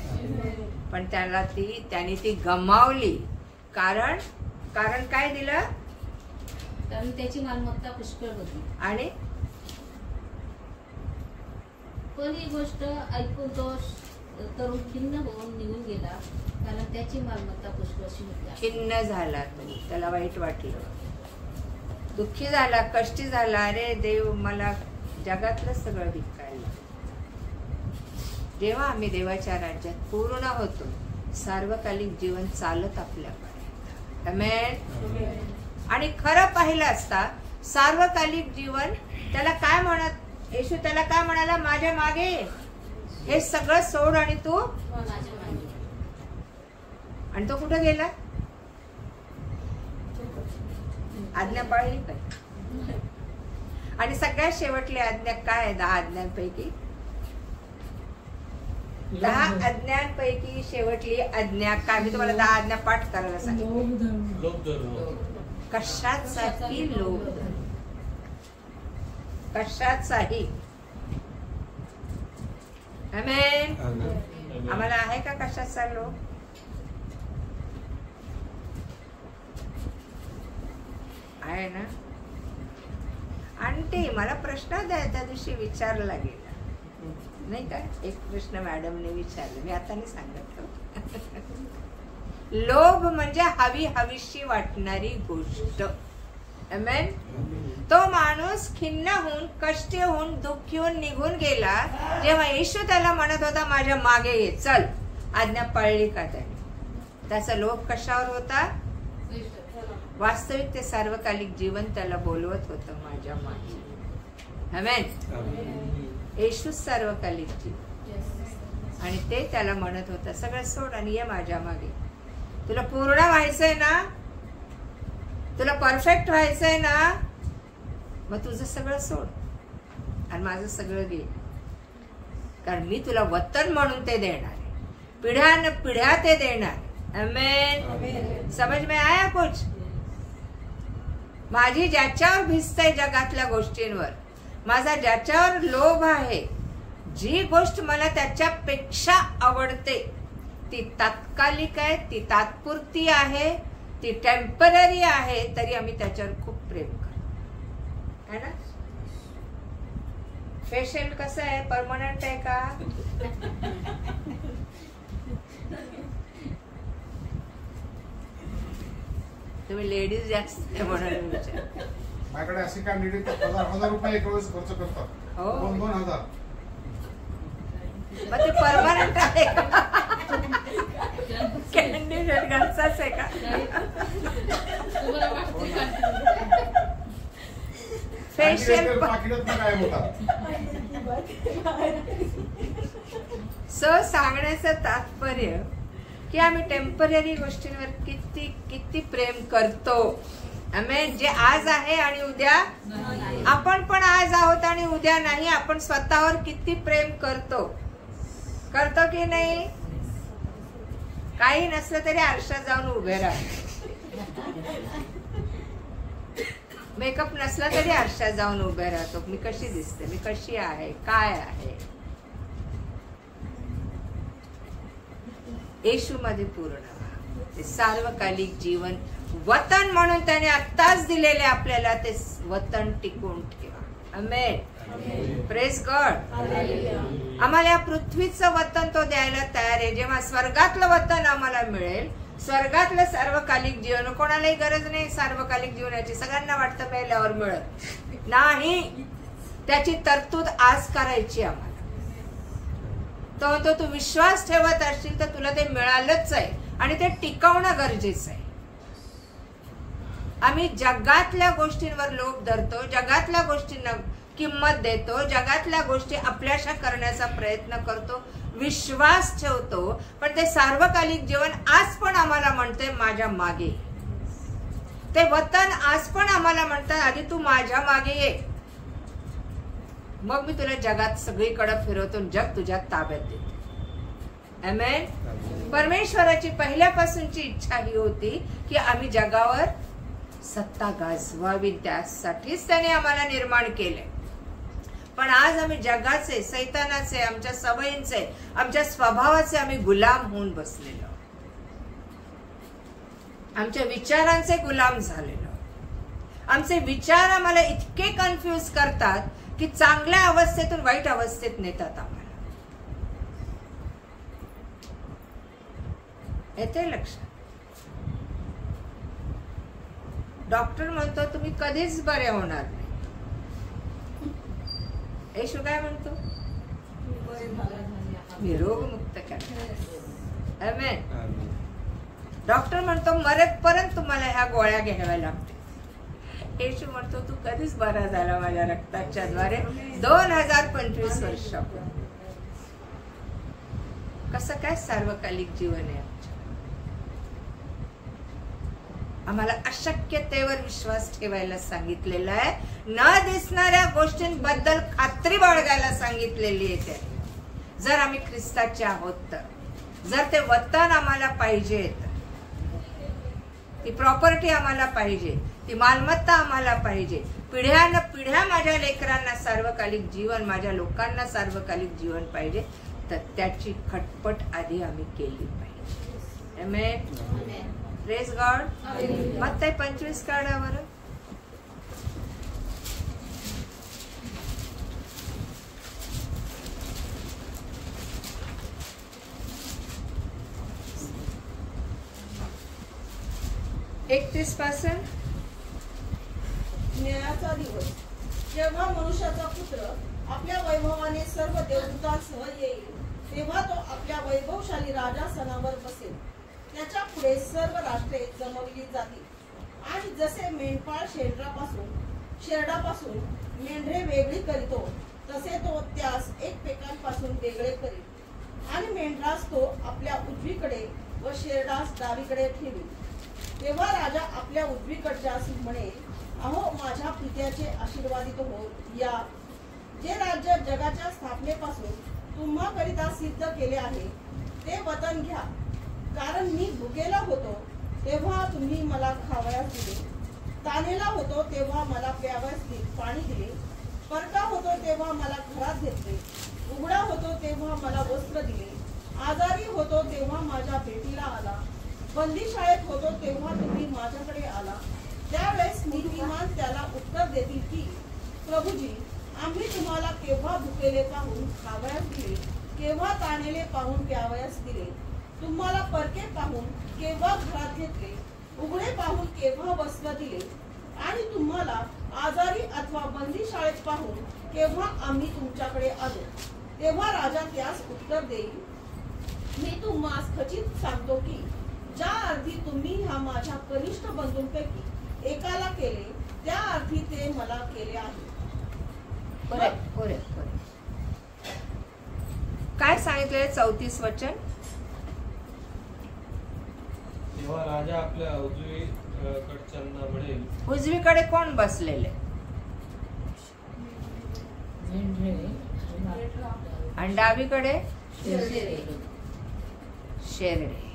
[SPEAKER 1] पण त्याने ती गमावली. कारण काय दिलं,
[SPEAKER 5] कारण त्याची मालमत्ता पुष्कळ होती.
[SPEAKER 1] आणि
[SPEAKER 5] पण ही गोष्ट ऐकून तो तरुण खिन्न होऊन निघून गेला, कारण त्याची मालमत्ता पुष्कळशी होती.
[SPEAKER 1] खिन्न झाला तो. त्याला वाईट वाटलं, दुःखी झाला, कष्टी झाला. अरे देव, मला जगातलं सगळं विकायला. जेव्हा आम्ही देवाच्या राज्यात पूर्ण होतो, सार्वकालिक जीवन चालत आपल्याकडे. आमेन. आणि खरं पाहिलं असता सार्वकालिक जीवन त्याला काय म्हणत, येशू त्याला काय म्हणाला, माझ्या मागे हे सगळं सोड आणि तू. आणि तो कुठे गेला, आज्ञा पाळली काय. आणि सगळ्यात शेवटली आज्ञा काय, 10 आज्ञांपैकी 10 आज्ञांपैकी शेवटली आज्ञा काय. मी तुम्हाला 10 आज्ञा पाठ करायला सांगितलं. कशाचाही लोभ, कशाचाही. आमेन. आम्हाला आहे का कशाचा लोभ. आहे ना. आणि ते मला प्रश्न त्या दिवशी विचारला गेला नाही का, एक प्रश्न मॅडमने विचारला, मी आता नाही सांगत. लोभ म्हणजे हवीशी वाटणारी गोष्ट. आमेन. तो माणूस खिन्न होऊन, कष्टी होऊन, दुःखी होऊन निघून गेला जेव्हा येशू त्याला म्हणत होता माझ्या मागे ये, चल. आज्ञा पाळली का त्याने? त्याचा लोभ कशावर होता? वास्तविक ते सार्वकालिक जीवन त्याला बोलवत होतं माझ्या मागे. आमेन. येशू सार्वकालिक जीवन, आणि ते त्याला म्हणत होतं सगळं सोड आणि ये माझ्या मागे. तुला पूर्ण व्हायचंय ना, तुला परफेक्ट व्हायचंय ना, मग तुझं सगळं सोड आणि माझं सगळं घे. कारण मी तुला वतन म्हणून ते देणार आहे, पिढ्यान पिढ्या ते देणार. आमेन. समझ में आया कुछ? माझी ज्याच्यावर भिजतंय जगातल्या गोष्टींवर, माझा ज्याच्यावर लोभ आहे, जी गोष्ट मला त्याच्यापेक्षा आवडते ती तात्कालिक आहे, ती तात्पुरती आहे, ती टेम्पररी आहे, तरी आम्ही त्याच्यावर खूप प्रेम करतो है ना. फेशियल कसं आहे, परमनंट आहे का? तुम्ही लेडीज जास्त म्हणून विचार.
[SPEAKER 6] माझ्याकडे असे कॅन्डिडेट 1000 रुपये एक वेळेस खर्च करतात.
[SPEAKER 1] हो.
[SPEAKER 6] 2,000.
[SPEAKER 1] मग ते परमनंट आहे का? कॅन्डिडेट घरचाच आहे का? फेशियल
[SPEAKER 6] काय होतात?
[SPEAKER 1] सांगण्याचं तात्पर्य की आम्ही टेम्पररी गोष्टींवर किती किती प्रेम करतो. आम्ही जे आज आहे आणि उद्या, आपण पण आज आहोत आणि उद्या नाही, आपण स्वतःवर किती प्रेम करतो की नाही? काही नसलं तरी आरशात जाऊन उभे राहतो, मेकअप नसला तरी आरशात जाऊन उभे राहतो. मी कशी दिसते, मी कशी आहे, काय आहे. येशू मध्ये पूर्ण ते सार्वकालिक जीवन वतन म्हणून त्याने आत्ताच दिलेले आपल्याला ते वतन टिकून ठेवा. आमेन. Praise God. आम्हाला या पृथ्वीचं वतन तो द्यायला तयार आहे. जेव्हा स्वर्गातलं वतन आम्हाला मिळेल, स्वर्गातलं सार्वकालिक जीवन, कोणालाही गरज नाही सार्वकालिक जीवनाची, सगळ्यांना वाटतं मेल्यावर मिळत नाही. त्याची तरतूद आज करायची आम्हाला. तो तू विश्वास ठेवत असशील तर तुला ते मिळालंच आहे आणि ते टिकवणं गरजेचं आहे. आम्ही जगातल्या गोष्टींवर लोभ धरतो, जगातल्या गोष्टींना किंमत देतो, जगातल्या गोष्टी आपल्याशा करण्याचा प्रयत्न करतो, विश्वास ठेवतो, पण ते सार्वकालिक जीवन आज पण आम्हाला म्हणते माझ्या मागे. ते वतन आज पण आम्हाला म्हणतात आधी तू माझ्या मागे ये, मग मी तुला जगात सगळीकडे फिरवतो, जग तुझ्या ताब्यात देते. आमेन. परमेश्वराची पहिल्यापासूनची इच्छा ही होती की आम्ही जगावर सत्ता गाजवावी, त्यासाठीच त्याने आम्हाला निर्माण केले. पण आज आम्ही जगाचे, सैतानाचे, आमच्या सवयींचे, आमच्या स्वभावाचे आम्ही गुलाम होऊन बसलेलो, आमच्या विचारांचे गुलाम झालेलो. आमचे विचार आम्हाला इतके कन्फ्युज करतात की चांगल्या अवस्थेतून वाईट अवस्थेत नेतात आम्हाला. येते लक्षात? डॉक्टर म्हणतो तुम्ही कधीच बरे होणार नाही. येशू काय म्हणतो? मी रोगमुक्त करणार. आमेन. डॉक्टर म्हणतो मरेपर्यंत तुम्हाला ह्या गोळ्या घ्याव्या लागतील. येशू म्हणतो तू कधीच बरा झाला माझ्या रक्ताच्या द्वारे 2025 वर्षापूर्वी. कसं काय सार्वकालिक जीवन आहे आमचं. आम्हाला अशक्यतेवर विश्वास ठेवायला सांगितलेला आहे, न दिसणाऱ्या गोष्टींबद्दल खात्री बाळगायला सांगितलेली आहे. जर आम्ही ख्रिस्ताचे आहोत तर, जर ते वतन आम्हाला पाहिजे, ती प्रॉपर्टी आम्हाला पाहिजे, ती मालमत्ता आम्हाला पाहिजे, पिढ्यान पिढ्या माझ्या लेकरांना सार्वकालिक जीवन, माझ्या लोकांना सार्वकालिक जीवन पाहिजे, तर त्याची खटपट आधी आम्ही केली पाहिजे. आमेन. Praise God. मत्ती 25 काढा बरं. 31 पासून.
[SPEAKER 3] न्यायाचा दिवस. जेव्हा मनुष्याचा पुत्र आपल्या वैभवाने सर्व देवदूतांसह येईल, तेव्हा तो आपल्या वैभवशाली राजासनावर बसेल. त्याच्या पुढे सर्व राष्ट्रे जमवली जातील. आणि जसे मेंढपाळ शेरडापासून मेंढरे वेगळी करीतो, तसे तो त्यास एकमेकांपासून वेगळे करेल. आणि मेंढरास तो आपल्या उजवीकडे व शेरडास डावीकडे ठेवी. तेव्हा राजा आपल्या उजवीकडच्यास म्हणेल, अहो माझ्या पित्याचे आशीर्वादित हो या, जे राज्य जगाच्या स्थापनेपासून तुम्हाकरिता सिद्ध केले आहे ते वतन घ्या. कारण मी भुकेला होतो तेव्हा तुम्ही मला खावयास दिले, तानेला होतो तेव्हा मला प्यावयास पाणी दिले, परका होतो तेव्हा मला घरात घेतले, उघडा होतो तेव्हा मला वस्त्र दिले, आजारी होतो तेव्हा माझ्या भेटीला आला, बंदी शाळेत होतो तेव्हा तुम्ही माझ्याकडे आला. त्यावेळेस नीतिमान त्याला उत्तर देतील की, प्रभूजी, आम्ही तुम्हाला केव्हा भुकेले पाहून खावयास दिले, केव्हा ताणेले पाहून प्यावयास दिले, तुम्हाला परके पाहून केव्हा घरात घेतले, उघडे पाहून केव्हा वस्त्र दिले, आणि तुम्हाला आजारी अथवा बंदी शाळेत पाहून केव्हा आम्ही तुमच्याकडे आलो. तेव्हा राजा त्यास उत्तर देईल, मी तुम्हास खचित सांगतो की ज्या अर्थी तुम्ही ह्या माझ्या कनिष्ठ बंधूंपैकी एकाला केले, त्या अर्थी ते मला केले आहे.
[SPEAKER 1] काय सांगितलंय 34 वचन.
[SPEAKER 2] तेव्हा राजा आपल्या उजवीकडच्यांना म्हणेल.
[SPEAKER 1] उजवीकडे कोण बसलेले आणि डावीकडे शेरडे.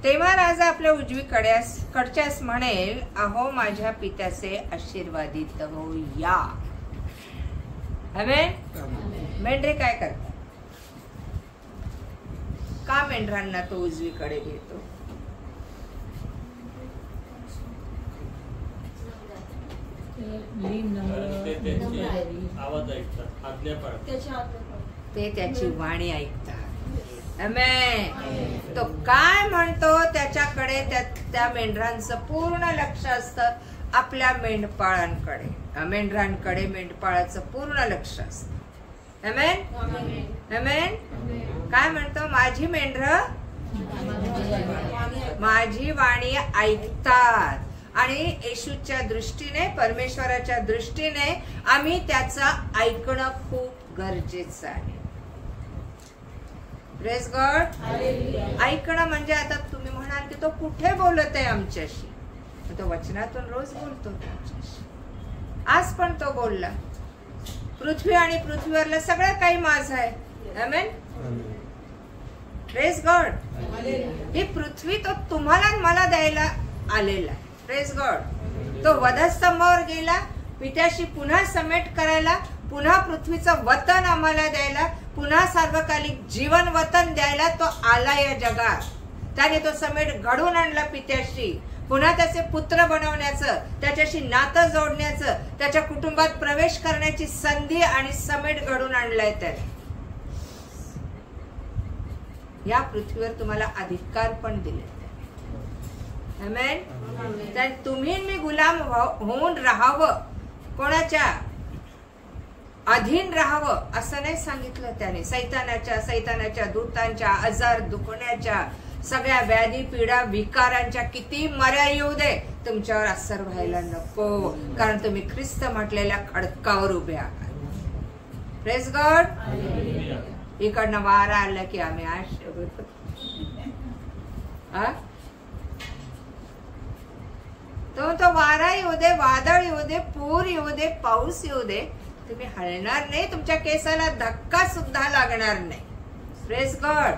[SPEAKER 1] तेव्हा राजा आपल्या उजवीकडच्यास म्हणेल, अहो माझ्या पित्याचे आशीर्वादित हो या. आमेन. मेंढरे काय करतात? का मेंढरांना तो उजवीकडे घेतो?
[SPEAKER 2] आवाज ऐकतात, आज्ञा पाळतात,
[SPEAKER 1] ते त्याची वाणी ऐकतात. आमेन. तो काय म्हणतो त्याच्याकडे त्या मेंढरांचं पूर्ण लक्ष असतं. आपल्या मेंढपाळांकडे, मेंढरांकडे मेंढपाळाचं पूर्ण लक्ष असतं. आमेन. आमेन. काय म्हणतो? माझी मेंढर माझी वाणी ऐकतात. आणि येशूच्या दृष्टीने, परमेश्वराच्या दृष्टीने आम्ही त्याचं ऐकणं खूप गरजेचं आहे. Praise God. ऐकणं म्हणजे आता तुम्ही म्हणाल की तो कुठे बोलत आहे आमच्याशी? तो वचनातून रोज बोलतो तुमच्याशी. आज पण तो बोलला. पृथ्वी आणि पृथ्वीवरलं सगळं काही माझं आहे. आमेन. Praise God. ही पृथ्वी तो तुम्हाला मला द्यायला आलेला आहे. Praise God. तो वधस्तंभावर गेला पित्याशी पुन्हा समेट करायला, पुन्हा पृथ्वीचं वतन आम्हाला द्यायला, पुन्हा सार्वकालिक जीवन वतन द्यायला तो आला या जगात. त्याने तो समेट घडवून आणला पित्याशी, पुन्हा त्याचे पुत्र बनवण्याचं, त्याच्याशी नातं जोडण्याचं, त्याच्या कुटुंबात प्रवेश करण्याची संधी आणि समेट घडवून आणलाय. त्याने या पृथ्वीवर तुम्हाला अधिकार पण दिले. आमेन. तर तुम्ही मी गुलाम होऊन राहावं, कोणाच्या अधीन राहावं असं नाही सांगितलं त्याने. सैतानाच्या दूतांच्या, आजार दुखण्याच्या, सगळ्या व्याधी पीडा विकारांच्या किती मर्या येऊ दे, तुमच्यावर असर व्हायला नको, कारण तुम्ही ख्रिस्त म्हटलेल्या खडकावर उभे आहात. Praise God. इकडनं वारा आला की आम्ही तो वारा येऊ दे, वादळ येऊ दे, पूर येऊ दे, पाऊस येऊ दे, तुम्ही हलणार नाही. तुमच्या केसाला धक्का सुद्धा लागणार नाही. Praise God.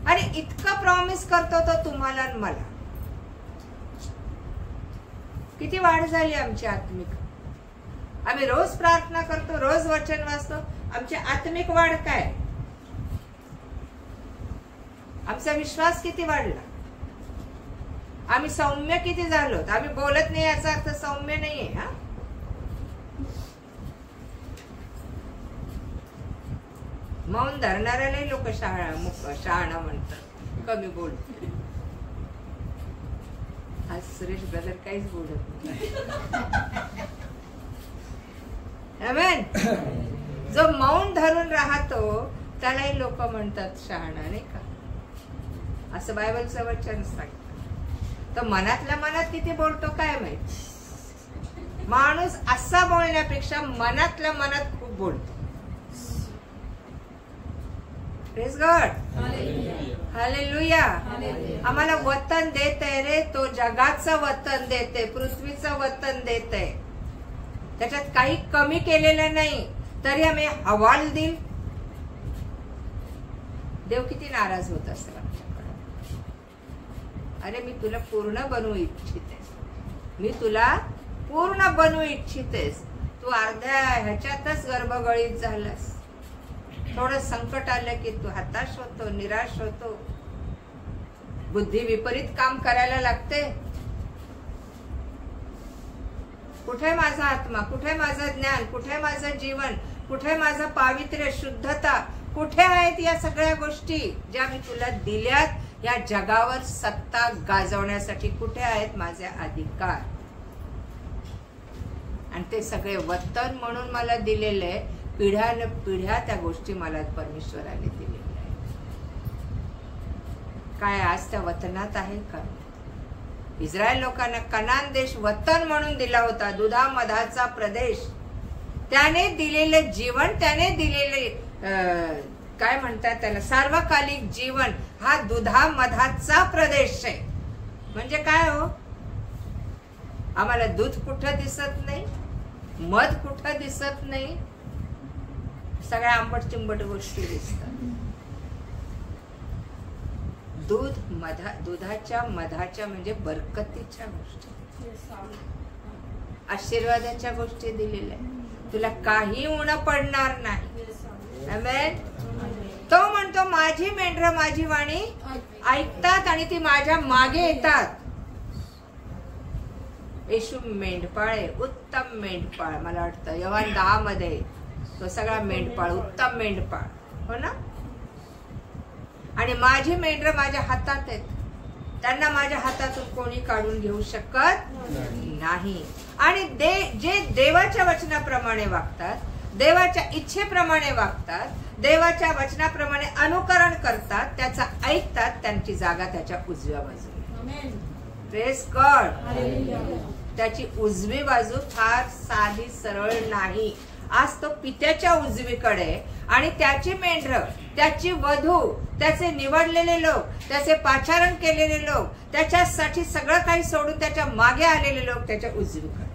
[SPEAKER 1] आणि इतकं प्रॉमिस करतो तो तुम्हाला आणि मला. किती वाढ झाली आमची आत्मिक. आम्ही रोज प्रार्थना करतो, रोज वचन वाचतो. आमची आत्मिक वाढ काय? आमचा विश्वास किती वाढला? आम्ही सौम्य किती झालो? आम्ही बोलत नाही याचा अर्थ सौम्य नाहीये. हा, मौन धरणाऱ्यालाही लोक शहाणा म्हणतात, कमी बोलतात. आज सुरेश ब्रदर काहीच बोलत नाही. आमेन. जो मौन धरून राहतो त्यालाही लोक म्हणतात शहाणा, नाही का? असं बायबलचं वचन सांगतं. तर मनातल्या मनात किती बोलतो काय माहित. माणूस असा बोलण्यापेक्षा मनातल्या मनात खूप बोलतो. Praise God. हालेलुया. आम्हाला वतन देते रे, तो जगाचं वतन देते, पृथ्वीचं वतन देते. त्याच्यात काही कमी केलेलं नाही, तरी आम्ही हवाल देईल. देव किती नाराज होत असेल आमच्याकडे. अरे मी तुला पूर्ण बनवू इच्छितेस, मी तुला पूर्ण बनवू इच्छितेस. तू अर्ध्या ह्याच्यातच गर्भगळीत झालास. थोडं संकट आलं की तू हताश होतो, निराश होतो, बुद्धी विपरीत काम करायला लागते. कुठे माझा आत्मा, कुठे माझं ज्ञान, कुठे माझं जीवन, कुठे माझं पावित्र्य, शुद्धता, कुठे आहेत या सगळ्या गोष्टी ज्या मी तुला दिल्यात या जगावर सत्ता गाजवण्यासाठी? कुठे आहेत माझे अधिकार? आणि ते सगळे वतन म्हणून मला दिलेले, पिढ्यान पिढ्या त्या गोष्टी मला परमेश्वराने दिलेल्या आहेत. काय आज त्या वतनात आहे का? इस्रायल लोकांना कनान देश वतन म्हणून दिला होता, दुधा मधाचा प्रदेश. त्याने दिलेले जीवन, त्याने दिलेले काय म्हणतात त्याला, सार्वकालिक जीवन हा दुधा मधाचा प्रदेश आहे. म्हणजे काय हो, आम्हाला दूध कुठं दिसत नाही, मध कुठं दिसत नाही, सगळ्या आंबट चिंबट गोष्टी दिसतात. दुधाच्या मधाच्या म्हणजे बरकतीच्या गोष्टी, आशीर्वादाच्या गोष्टी दिलेल्या. तुला काही उणं पडणार नाही. आमेन. तो म्हणतो माझी मेंढरं माझी वाणी ऐकतात आणि ती माझ्या मागे येतात. येशू मेंढपाळ आहे, उत्तम मेंढपाळ. मला वाटतं योहान 10 मध्ये तो सगळा मेंढपाळ, उत्तम मेंढपाळ, हो ना? आणि माझी मेंढरं माझ्या हातात आहेत, त्यांना माझ्या हातातून कोणी काढून घेऊ शकत नाही. आणि जे देवाच्या वचनाप्रमाणे वागतात, देवाच्या इच्छेप्रमाणे वागतात, देवाच्या वचनाप्रमाणे अनुकरण करतात, त्याचा ऐकतात, त्यांची जागा त्याच्या उजव्या बाजूला. Praise God. त्याची उजवी बाजू फार साधी सरळ नाही. आज तो पित्याच्या उजवीकडे, आणि त्याची मेंढरं, त्याची वधू, त्याचे निवडलेले लोक, त्याचे पाचारण केलेले लोक, त्याच्यासाठी सगळं काही सोडून त्याच्या मागे आलेले लोक त्याच्या उजवीकडे.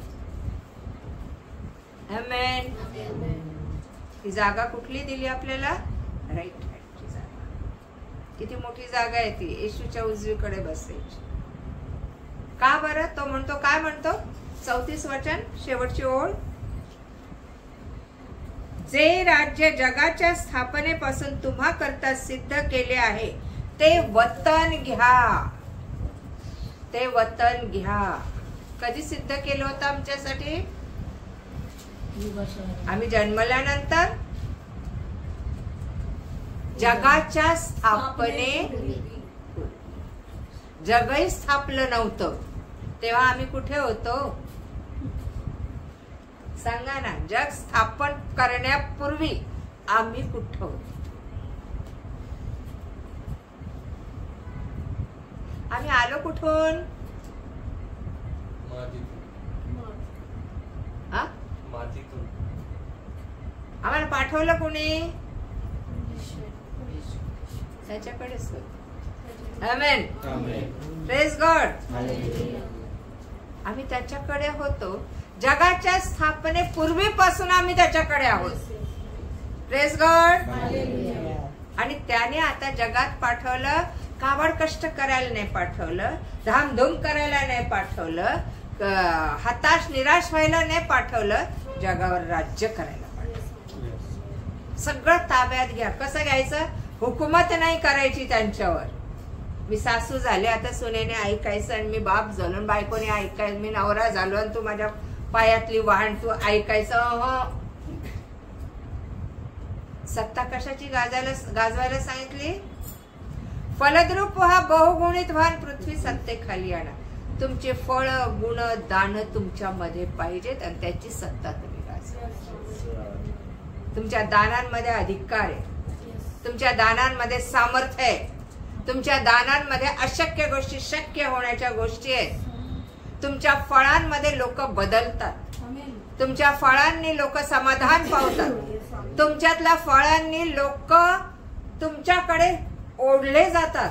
[SPEAKER 1] आमेन. ही जागा कुठली दिली आपल्याला? राईट हँडची जागा. किती मोठी जागा आहे ती, येशूच्या उजवीकडे बसायची. का बरं? तो म्हणतो, काय म्हणतो? 34 वचन, शेवटची ओळ. जे राज्य जगाच्या स्थापनेपासून तुम्हा करता सिद्ध केले आहे ते वतन घ्या. ते वतन घ्या. कधी सिद्ध केलं होतं आमच्यासाठी? आम्ही जन्मल्यानंतर. जगाच्या स्थापने, जगही स्थापलं नव्हतं तेव्हा आम्ही कुठे होतो? सांगा ना. जग स्थापन करण्यापूर्वी आम्ही कुठे होतो? आम्ही आलो कुठून? आम्हाला पाठवलं कोणी? त्याच्याकडेच. आमेन. Praise God. आम्ही त्याच्याकडे होतो. जगाच्या स्थापनेपूर्वीपासून आम्ही त्याच्याकडे आहोत. Praise God. आणि त्याने आता जगात पाठवलं. काबड कष्ट करायला नाही पाठवलं, धामधूम करायला नाही पाठवलं, हताश निराश व्हायला नाही पाठवलं, जगावर राज्य करायला पाठवलं. सगळं ताब्यात घ्या. कसं घ्यायचं? हुकूमत नाही करायची त्यांच्यावर. मी सासू झाले, आता सुनेने ऐकायचं, आणि मी बाप झालो, बायकोने ऐकायचं, मी नवरा झालो आणि तू माझ्या पायातली वाहन तू ऐकायचं. सत्ता कशाची गाजवायला सांगितली? फलद्रूप हा बहुगुणित वाहन पृथ्वी सत्तेखाली आणा. तुमचे फळ गुण दान तुमच्यामध्ये पाहिजेत आणि त्याची सत्ता तुम्ही गाजवा. तुमच्या दानांमध्ये अधिकार आहे, तुमच्या दानांमध्ये सामर्थ्य आहे, तुमच्या दानांमध्ये अशक्य गोष्टी शक्य होण्याच्या गोष्टी आहेत. तुमच्या फळांमध्ये लोक बदलतात, तुमच्या फळांनी लोक समाधान पावतात, तुमच्यातल्या फळांनी लोक तुमच्याकडे ओढले जातात.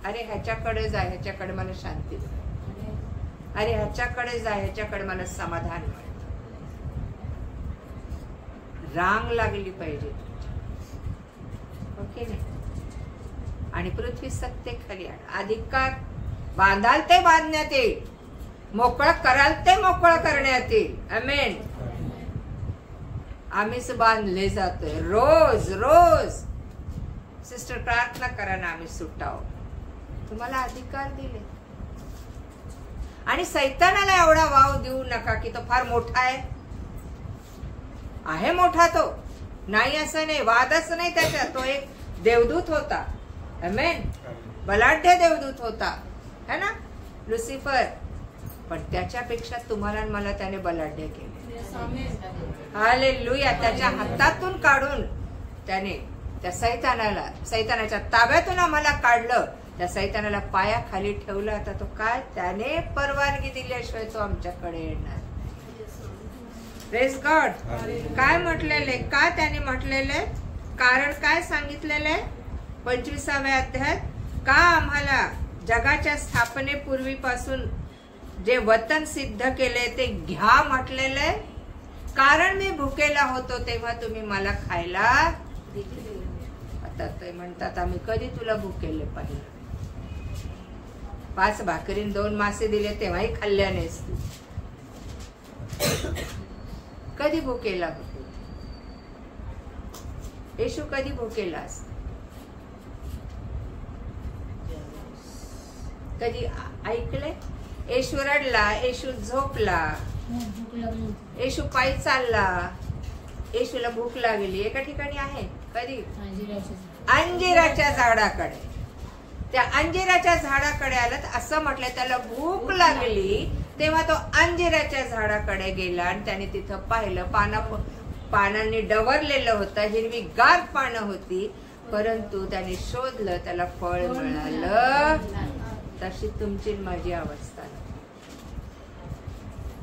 [SPEAKER 1] अरे ह्याच्याकडे जा, ह्याच्याकडे मला शांती मिळते. अरे ह्याच्याकडे जा, ह्याच्याकडे मला समाधान मिळतं. रांग लागली पाहिजे ओके नाही. आणि पृथ्वी सत्ते खाली अधिकार बांधाल ते बांधण्यात येईल, मोकळं कराल ते मोकळं करण्यात येईल. आमेन. आम्हीच बांधले जातोय रोज रोज. सिस्टर प्रार्थना करा ना आम्ही सुटावं. तुम्हाला अधिकार दिले. आणि सैतानाला एवढा वाव देऊ नका की तो फार मोठा आहे मोठा तो नाही असं नाही, वादच नाही त्याच्यात. तो एक देवदूत होता. आमेन. बलाढ्य देवदूत होता है ना लुसिफर. पण त्याच्यापेक्षा तुम्हाला आणि मला त्याने बलाढ्य केले. हालेलुया. त्याच्या हातातून काढून त्याने त्या सैतानाच्या ताब्यातून आम्हाला काढलं. त्या सैतानाला पायाखाली ठेवलं. आता तो काय त्याने परवानगी दिल्याशिवाय तो आमच्याकडे येणार. Praise God. काय म्हटलेले, का त्याने म्हटलेले, कारण काय सांगितलेले 25व्या अध्यायात, का आम्हाला जगाच्या स्थापनेपूर्वीपासून जे वतन सिद्ध केले ते घ्या म्हटलेले. कारण मी भुकेला होतो तेव्हा तुम्ही मला खायला. आता ते म्हणतात आम्ही कधी तुला भुकेले पाहिलं. 5 भाकरीन 2 मासे दिले तेव्हाही खाल्ल्या नाहीस तू. कधी भुकेला होतो येशू? कधी भुकेलास? कधी ऐकले? येशू रडला, येशू झोपला, येशू पायी चालला, येशूला भूक लागली. एका ठिकाणी आहे कधी अंजिराच्या झाडाकडे. त्या अंजिराच्या झाडाकडे आलं तर असं म्हटलं त्याला भूक लागली तेव्हा तो अंजिराच्या झाडाकडे गेला आणि त्याने तिथं पाहिलं. पानांनी डवरलेलं होतं, हिरवी गार पानं होती, परंतु त्याने शोधलं, त्याला फळ मिळालं. तशी तुमची माझी अवस्था.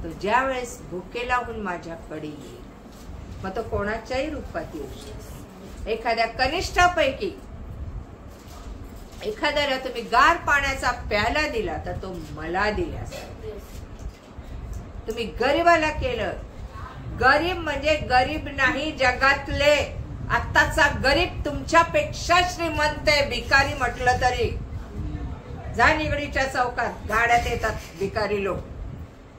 [SPEAKER 1] तो ज्या वेळेस भुकेला होऊन माझ्याकडे येईल मग तो कोणाच्याही रूपात येऊ शकतो. एखाद्या कनिष्ठापैकी एखाद्याला तुम्ही गार पाण्याचा प्याला दिला तर तो मला दिला. तुम्ही गरीबाला केलं. गरीब म्हणजे गरीब नाही जगातले. आत्ताचा गरीब तुमच्यापेक्षा श्रीमंत आहे. भिकारी म्हटलं तरी जा निगडीच्या चौकात गाड्यात येतात भिकारी लोक.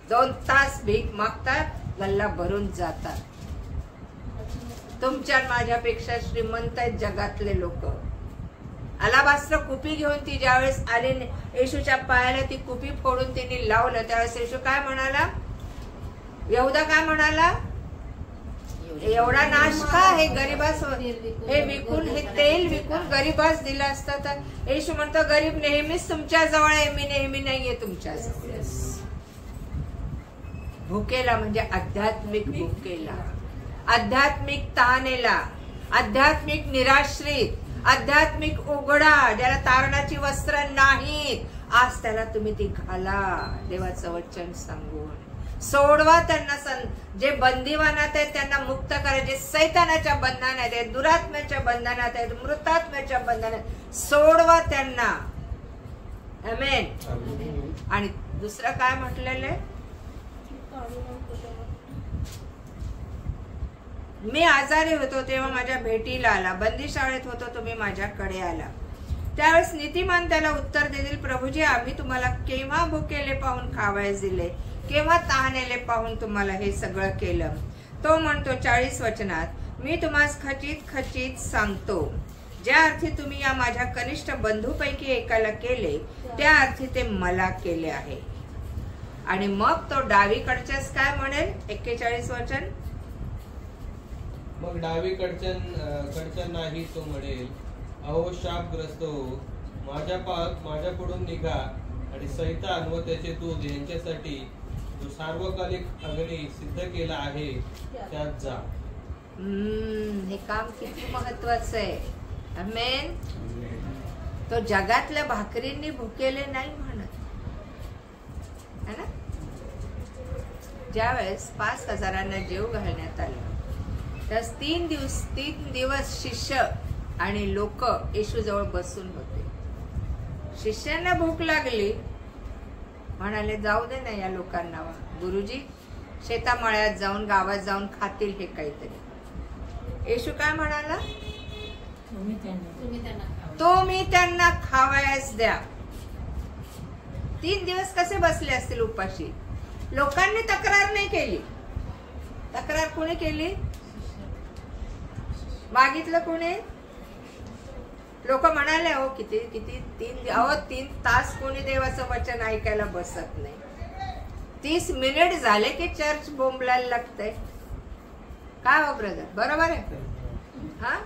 [SPEAKER 1] 2 तास भीक मागतात, गल्ला भरून जातात. तुमच्या माझ्यापेक्षा श्रीमंत आहेत जगातले लोक. अलाबास्त्र कुपी घेऊन ती ज्यावेळेस आली येशूच्या पायाला ती कुपी फोडून तिने लावलं त्यावेळेस येशू काय म्हणाला? यहुदा काय म्हणाला? एवढा नाश का? हे गरीबास हे विकून हे तेल विकून गरीबास दिलं असतं तर. येशू म्हणतो गरीब नेहमीच तुमच्या जवळ आहे, मी नेहमी नाहीये तुमच्या जवळ. भुकेला म्हणजे आध्यात्मिक भुकेला, आध्यात्मिक तहानेला, आध्यात्मिक निराश्रित, आध्यात्मिक उघडा, ज्याला तारणाची वस्त्र नाहीत, आज त्याला तुम्ही ती घाला. देवाचं वचन सांगून सोडवा त्यांना. जे बंदिवानात आहेत त्यांना मुक्त करा. जे सैतानाच्या बंधनात आहेत, दुरात्म्याच्या बंधनात आहेत, मृतात्म्याच्या बंधनात, सोडवा त्यांना. आमेन. आणि दुसरं काय म्हटलेलं आहे? मी आजारी होतो तेव्हा माझ्या भेटीला आला, बंदीशाळेत होतो तुम्ही माझ्याकडे आला. त्यावेळेस नीतिमान त्याला उत्तर देतील, प्रभूजी आम्ही तुम्हाला केव्हा भुकेले पाहून खावयास दिले, केव्हा तहानेले पाहून तुम्हाला हे सगळं केलं. तो म्हणतो 40 वचनात, मी तुम्हास खचित खचित सांगतो, ज्या अर्थी तुम्ही या माझ्या कनिष्ठ बंधूपैकी एकाला केले त्या अर्थी ते मला केले आहे. आणि मग तो डावीकडच्याच काय म्हणेल? 41 वचन.
[SPEAKER 2] मग डावीकडच्यांनाही तो म्हणेल, अहो शापग्रस्त हो, माझ्याकडून निघा, आणि सैतान व त्याचे दूत यांच्यासाठी जो सार्वकालिक अग्नी सिद्ध केला आहे त्यात जा.
[SPEAKER 1] हे काम किती महत्वाचं आहे. आमेन. तो जगातल्या भाकरींनी भुकेले नाही म्हणत है ना. ज्यावेळेस 5,000 जेव घालण्यात आलं त्यास 3 दिवस शिष्य आणि लोक येशूजवळ बसून होते. शिष्यांना भूक लागली, म्हणाले जाऊ दे ना या लोकांना, गुरुजी शेतामळ्यात जाऊन गावात जाऊन खातील हे काहीतरी. येशू काय म्हणाला, तुम्ही त्यांना खावयास द्या. 3 दिवस कसे बसले असतील उपाशी. लोकांनी तक्रार नाही केली. तक्रार कोणी केली, मागितलं कोणी. लोक म्हणाले हो किती 3 तास कोणी देवाचं वचन ऐकायला बसत नाही. 30 मिनिट झाले की चर्च बोंबलायला लागतंय. काय हो ब्रदर, बरोबर आहे हा.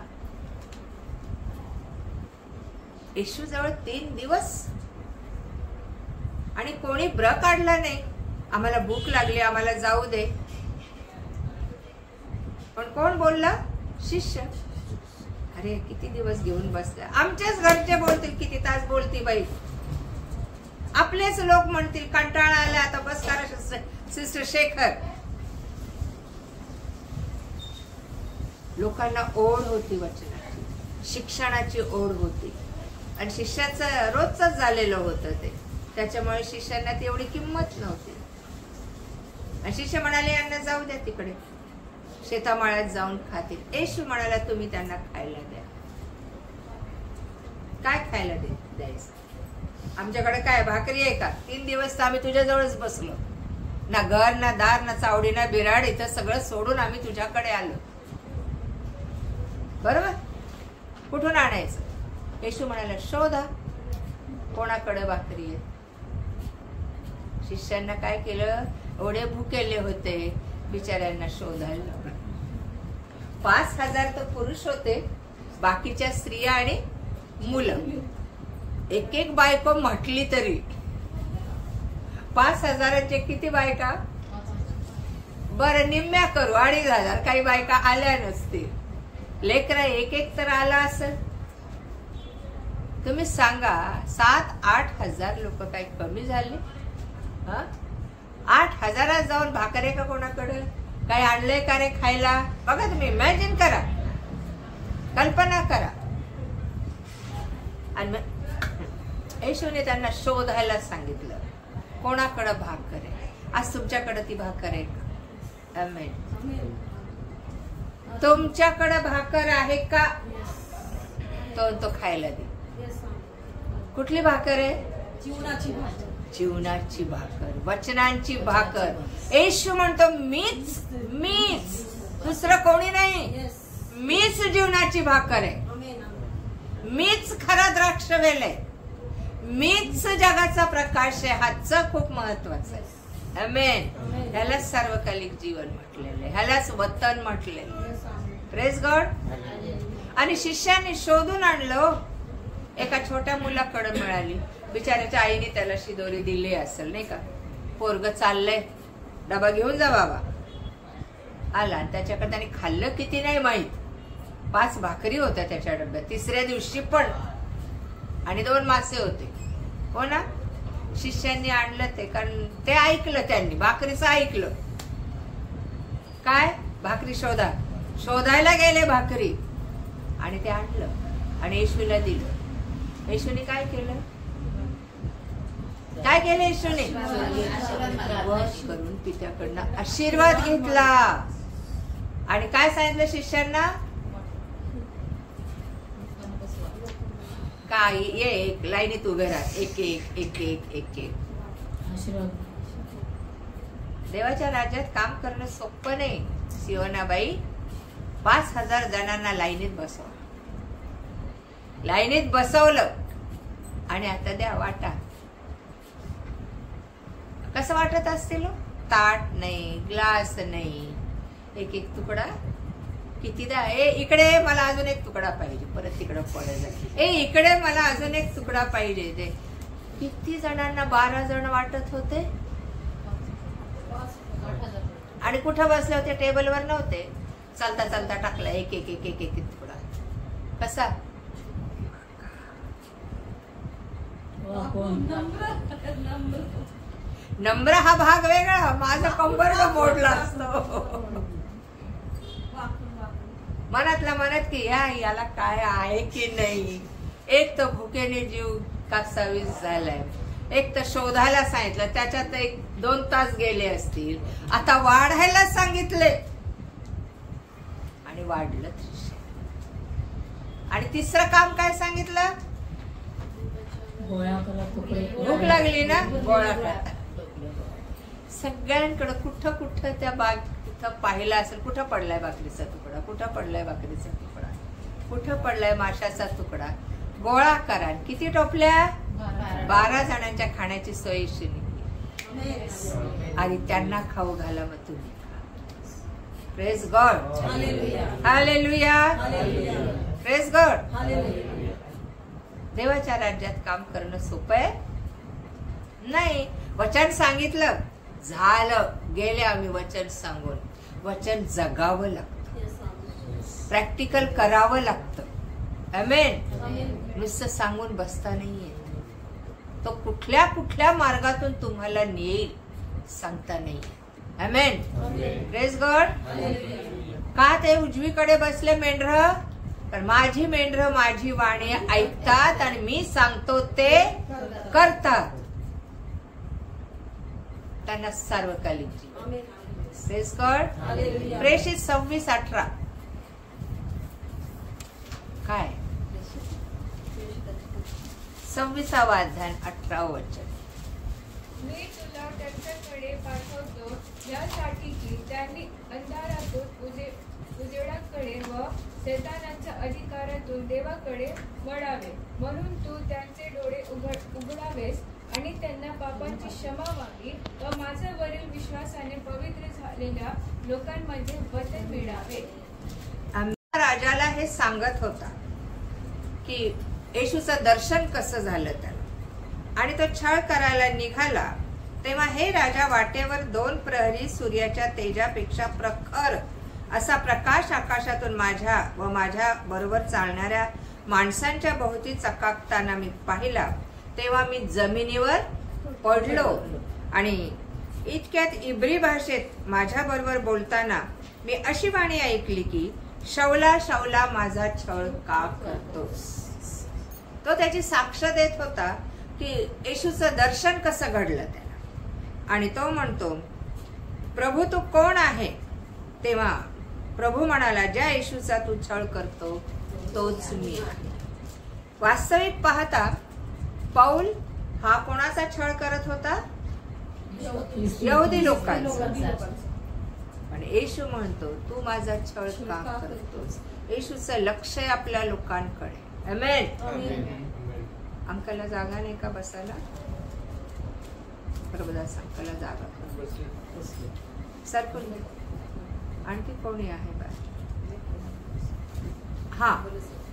[SPEAKER 1] येशू जवळ 3 दिवस आणि कोणी ब्र काढला नाही. आम्हाला भूक लागली, आम्हाला जाऊ दे. पण कोण बोलला, शिष्य. अरे किती दिवस घेऊन बसला. आमच्याच घरचे बोलतील किती तास बोलती बाई. आपलेच लोक म्हणतील कंटाळा आला आता बस करा सिस्टर शेखर. लोकांना ओढ होती वचनाची, शिक्षणाची ओढ होती आणि शिष्याचं रोजच झालेलं होतं ते. त्याच्यामुळे शिष्यांना ती एवढी किंमत नव्हती. आणि शिष्य म्हणाले यांना जाऊ द्या तिकडे शेतामाळ्यात जाऊन खातील. येशू म्हणाला तुम्ही त्यांना खायला द्या. काय खायला द्यायचं. आमच्याकडे काय भाकरी आहे का. 3 दिवस तर आम्ही तुझ्याजवळच बसलो, ना घर ना दार ना चावडी ना बिराड, इथं सगळं सोडून आम्ही तुझ्याकडे आलो. बरोबर, कुठून आणायचं. येशू म्हणाला शोधा कोणाकडे भाकरी आहे. शिष्यांना काय केलं, एवढे भुकेले होते बिचाऱ्यांना शोधायला. 5,000 तर पुरुष होते, बाकीच्या स्त्रिया आणि मुलं. एक बायको म्हटली तरी 5,000चे किती बायका. बरं निम्म्या करू 2,500. काही बायका आल्या नसतील. लेकरा एक तर आला असेल. तुम्ही सांगा 7-8 हजार लोक काही कमी झाले. 8,000 जाऊन भाकरे का कोणाकडे काही आणलंय का रे खायला. बघा तुम्ही इमॅजिन करा, कल्पना करा. आणि येशूने त्यांना शोधायला सांगितलं कोणाकडे भाकर आहे. आज तुमच्याकडे ती भाकर आहे का. आमेन. तुमच्याकडे भाकर आहे का, तो खायला दे. कुठली भाकर आहे, जीवनाची भाकर, वचनांची भाकर. येशू म्हणतो मीच दुसरं कोणी नाही. मीच जीवनाची भाकर आहे. मीच खरा द्राक्षवेल आहे. मीच जगाचा प्रकाश आहे. हाच खूप महत्वाचं आहे. आमेन. ह्यालाच सार्वकालिक जीवन म्हटलेलं आहे, ह्यालाच वतन म्हटलेलं आहे. Praise God. आणि शिष्याने शोधून आणलं. एका छोट्या मुलाकडे मिळाली. बिचाऱ्याच्या आईने त्याला शिदोरी दिली असेल नाही का. पोरग चाललंय, डबा घेऊन जा बाबा. आला, त्याच्याकडे त्याने खाल्लं किती नाही माहित. 5 भाकरी होत्या त्याच्या डब्यात, 3ऱ्या दिवशी पण, आणि 2 मासे होते. हो ना. शिष्यांनी आणलं ते, कारण ते ऐकलं, त्यांनी भाकरीचं ऐकलं. काय भाकरी शोधायला गेले भाकरी, आणि ते आणलं आणि येशूला दिलं. येशूने काय केलं, येशूने वश करून पित्याकडनं आशीर्वाद घेतला. आणि काय सांगितलं शिष्यांना, काय ये एक लाईनीत उभे राहा, एक. देवाच्या राज्यात काम करणं सोपं नाही. सियोनाबाई 5,000 जणांना लाईनीत बसवलं आणि आता द्या वाटा. कसं वाटत असतील. ताट नाही, ग्लास नाही, एक तुकडा. कितीदा इकडे मला अजून एक तुकडा पाहिजे, परत तिकडे पडत जाईल. इकडे मला अजून एक तुकडा पाहिजे. ते किती जणांना? 12 जण वाटत होते. आणि कुठं बसले होते? टेबलवर नव्हते. चालता चालता टाकला एक एक एक एक एक तुकडा. कसा? नम्र हा भाग वेगळा. माझा कंबर मोडला असतो. मनातल्या मनात की याला काय आहे की नाही. एक तर भुकेने जीव कासावीस झालाय, एक तर शोधायला सांगितलं, त्याच्यात 1-2 तास गेले असतील. आता वाढायला सांगितले आणि वाढलं. आणि तिसरं काम काय सांगितलं? भूक लागली ना, गोळा करा. सगळ्यांकडे कुठं कुठं त्या तिथं पाहिलं असेल. कुठं पडलाय भाकरीचा तुकडा, कुठं पडलाय भाकरीचा तुकडा, कुठं पडलाय माशाचा तुकडा. गोळा करा. किती टोपल्या? 12 जणांच्या खाण्याची सोय निघली. आणि त्यांना खाऊ घाला. मग तुम्ही praise God. Hallelujah. Praise God. देवाच्या राज्यात काम करणं सोपं आहे नाही. वचन सांगितलं, झालं, गेले आम्ही वचन सांगून. वचन जगावं लागतं, प्रॅक्टिकल करावं लागतं. आमेन. नुसतं सांगून बसता नाहीये. तो कुठल्या कुठल्या मार्गातून तुम्हाला नेईल सांगता नाही. आमेन. Praise God. का ते उजवीकडे बसले मेंढर? पण माझी मेंढर माझी वाणी ऐकतात आणि मी सांगतो ते करतात. त्यांना सार्वकालिक जीवन. Praise God. प्रेषित 26:18 काय? 26वा अध्याय 18व वचन.
[SPEAKER 4] मी तुला त्यांच्याकडे पाठवतो यासाठी की त्यांनी अंधारातून उजेडाकडे व शैतानाच्या अधिकारातून देवाकडे वळावे, म्हणून तू त्यांचे डोळे उघडावेस आणि त्यांना पापांची क्षमा व्हावी व माझ्यावरील विश्वासाने पवित्र झालेल्या लोकांमध्ये वचन मिळावे.
[SPEAKER 1] राजाला हे सांगत होता की येशूचं दर्शन कसं झालं त्याला, आणि तो छळ करायला निघाला. तेव्हा हे राजा वाटेवर 2 प्रहरी सूर्याच्या तेजापेक्षा प्रखर असा प्रकाश आकाशातून माझ्या व माझ्या बरोबर चालणाऱ्या माणसांच्या भोवती चकाकताना मी पाहिला. तेव्हा मी जमिनीवर पडलो आणि इतक्यात इब्री भाषेत माझ्या बरोबर बोलताना मी अशी वाणी ऐकली की, शौला शौला माझा छळ का करतोस. तो त्याची साक्ष देत होता की येशूचं दर्शन कसं घडलं त्याला. आणि तो म्हणतो, प्रभू तू कोण आहे? तेव्हा प्रभू म्हणाला, ज्या येशूचा तू छळ करतो तोच मी आहे. वास्तविक पाहता पाऊल हा कोणाचा छळ करत होता? यहुदी लोकांचा. पण येशू म्हणतो, तू माझा छळ का करतोस. येशूचं लक्ष आहे आपल्या लोकांकडे. आमेन. अंकलला जागा नाही का बसायला? प्रभुदास अंकलला जागा सरकून घे. आणखी कोणी आहे बा? हा.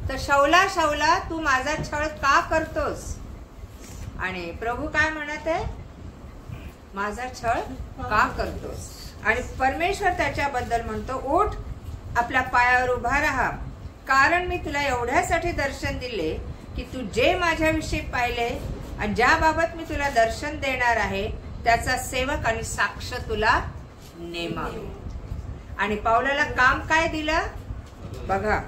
[SPEAKER 1] तर शौला शौला तू माझा छळ का करतोस. आणि प्रभू काय म्हणत आहे? माझा छळ का करतोस. आणि परमेश्वर त्याच्याबद्दल म्हणतो, उठ, आपल्या पायावर उभा राहा, कारण मी तुला एवढ्यासाठी दर्शन दिले की तू जे माझ्याविषयी पाहिले आणि ज्या बाबत मी तुला दर्शन देणार आहे त्याचा सेवक आणि साक्ष तुला नेमावे. आणि पावलाला काम काय दिलं बघा,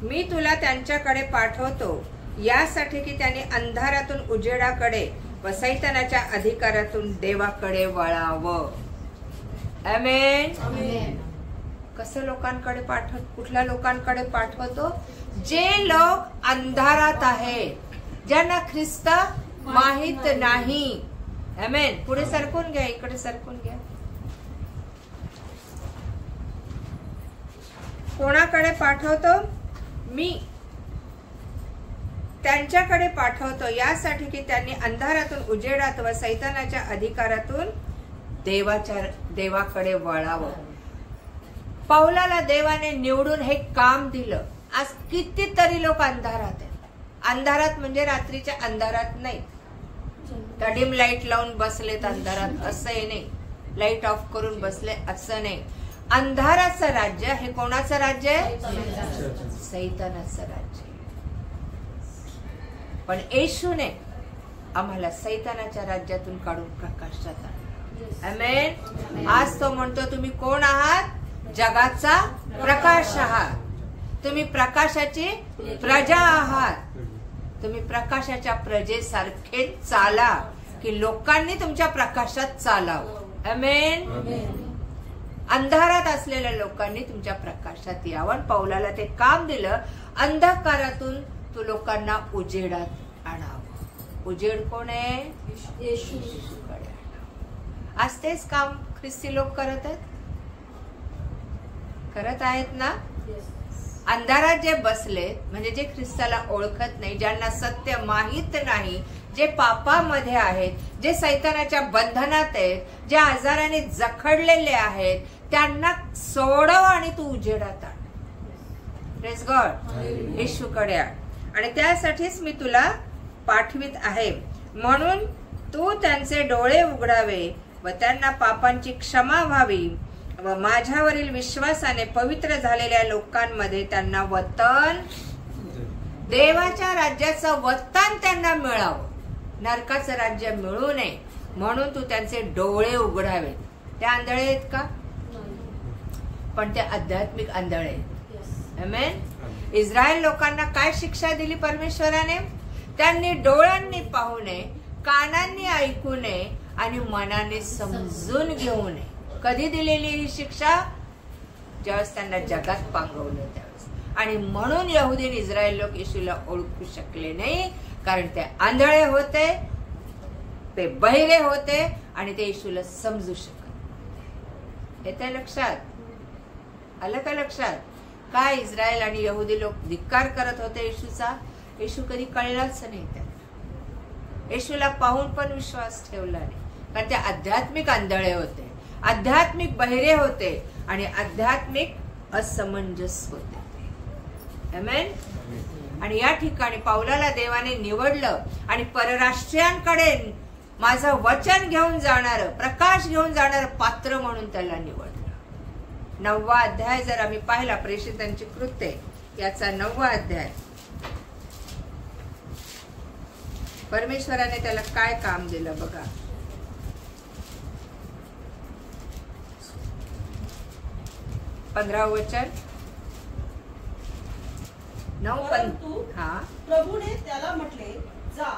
[SPEAKER 1] मी तुला त्यांच्याकडे पाठवतो यासाठी की त्यांनी अंधारातून उजेडाकडे व सैतानाच्या अधिकारातून देवाकडे वळावं. आमेन. कसं लोकांकडे कुठल्या लोकांकडे पाठवतो? जे लोक अंधारात आहेत, ज्यांना ख्रिस्त माहित नाही. आमेन. पुढे सरकून घ्या, इकडे सरकून घ्या. कोणाकडे पाठवतो? मी त्यांच्याकडे पाठवतो यासाठी की त्यांनी अंधारातून उजेडात व सैतानाच्या अधिकारातून देवाकडे वळावं. पाऊलाला देवाने निवडून हे काम दिलं. आज कितीतरी लोक अंधारात आहेत. अंधारात म्हणजे रात्रीच्या अंधारात नाही, त्या डिम लाईट लावून बसलेत अंधारात असंही नाही, लाईट ऑफ करून बसले असं नाही. अंधाराचं राज्य हे कोणाचं राज्य आहे? सैतानाचं राज्य. पण येशूने आम्हाला सैतानाच्या राज्यातून काढून प्रकाशात आणलं. आमेन. आज तो म्हणतो तुम्ही कोण आहात? जगाचा प्रकाश आहात. तुम्ही प्रकाशाची प्रजा आहात. तुम्ही प्रकाशाच्या प्रजेसारखे चाला की लोकांनी तुमच्या प्रकाशात चालावं. आमेन. अंधारात असलेल्या लोकांनी तुमच्या प्रकाशात यावं. पौलाला ते काम दिलं, अंधकारातून तू लोकांना उजेडात आणावं. उजेड कोण आहे? येशूकडे. आज तेच काम ख्रिस्ती लोक करत आहेत ना. अंधारात जे बसलेत म्हणजे जे ख्रिस्ताला ओळखत नाही, ज्यांना सत्य माहित नाही, जे पापामध्ये आहेत, जे सैतानाच्या बंधनात आहेत, जे आजाराने जखडलेले आहेत, त्यांना सोडव आणि तू उजेडात आण. Praise God. येशूकडे आण. आणि त्यासाठीच मी तुला पाठवित आहे. म्हणून तू त्यांचे डोळे उघडावे व त्यांना पापांची क्षमा व्हावी व माझ्यावरील विश्वासाने पवित्र झालेल्या लोकांमध्ये त्यांना वतन, देवाच्या राज्याचं वतन त्यांना मिळावं. नरकाचं राज्य मिळू नये म्हणून तू त्यांचे डोळे उघडावे. ते आंधळे आहेत का? पण ते आध्यात्मिक आंधळे आहेत. आमेन. इस्रायल लोकांना काय शिक्षा दिली परमेश्वराने? त्यांनी डोळ्यांनी पाहू नये, कानांनी ऐकू नये आणि मनाने समजून घेऊ नये. कधी दिलेली ही शिक्षा? ज्यावेळेस त्यांना जगात पांगवलं त्यावेळेस. आणि म्हणून यहुदी आणि इस्रायल लोक येशूला ओळखू शकले नाही, कारण ते आंधळे होते, ते बहिरे होते आणि ते येशूला समजू शकत. येते लक्षात? आलं का लक्षात? काय इस्रायल आणि यहुदी लोक धिक्कार करत होते येशूचा? येशू कधी कळलाच नाही त्यांना. येशूला पाहून पण विश्वास ठेवला नाही, कारण ते आध्यात्मिक आंधळे होते, आध्यात्मिक बहिरे होते आणि आध्यात्मिक असमंजस होते. आमेन. आणि या ठिकाणी पौलाला देवाने निवडलं आणि परराष्ट्रीयांकडे माझं वचन घेऊन जाणार, प्रकाश घेऊन जाणार पात्र म्हणून त्याला निवडलं. 9वा अध्याय जर आम्ही पाहिला, प्रेषितांची कृत्ये याचा 9वा अध्याय, परमेश्वराने त्याला काय काम दिलं बघा. 15 वचन. 9
[SPEAKER 3] प्रभूने त्याला म्हटले, जा,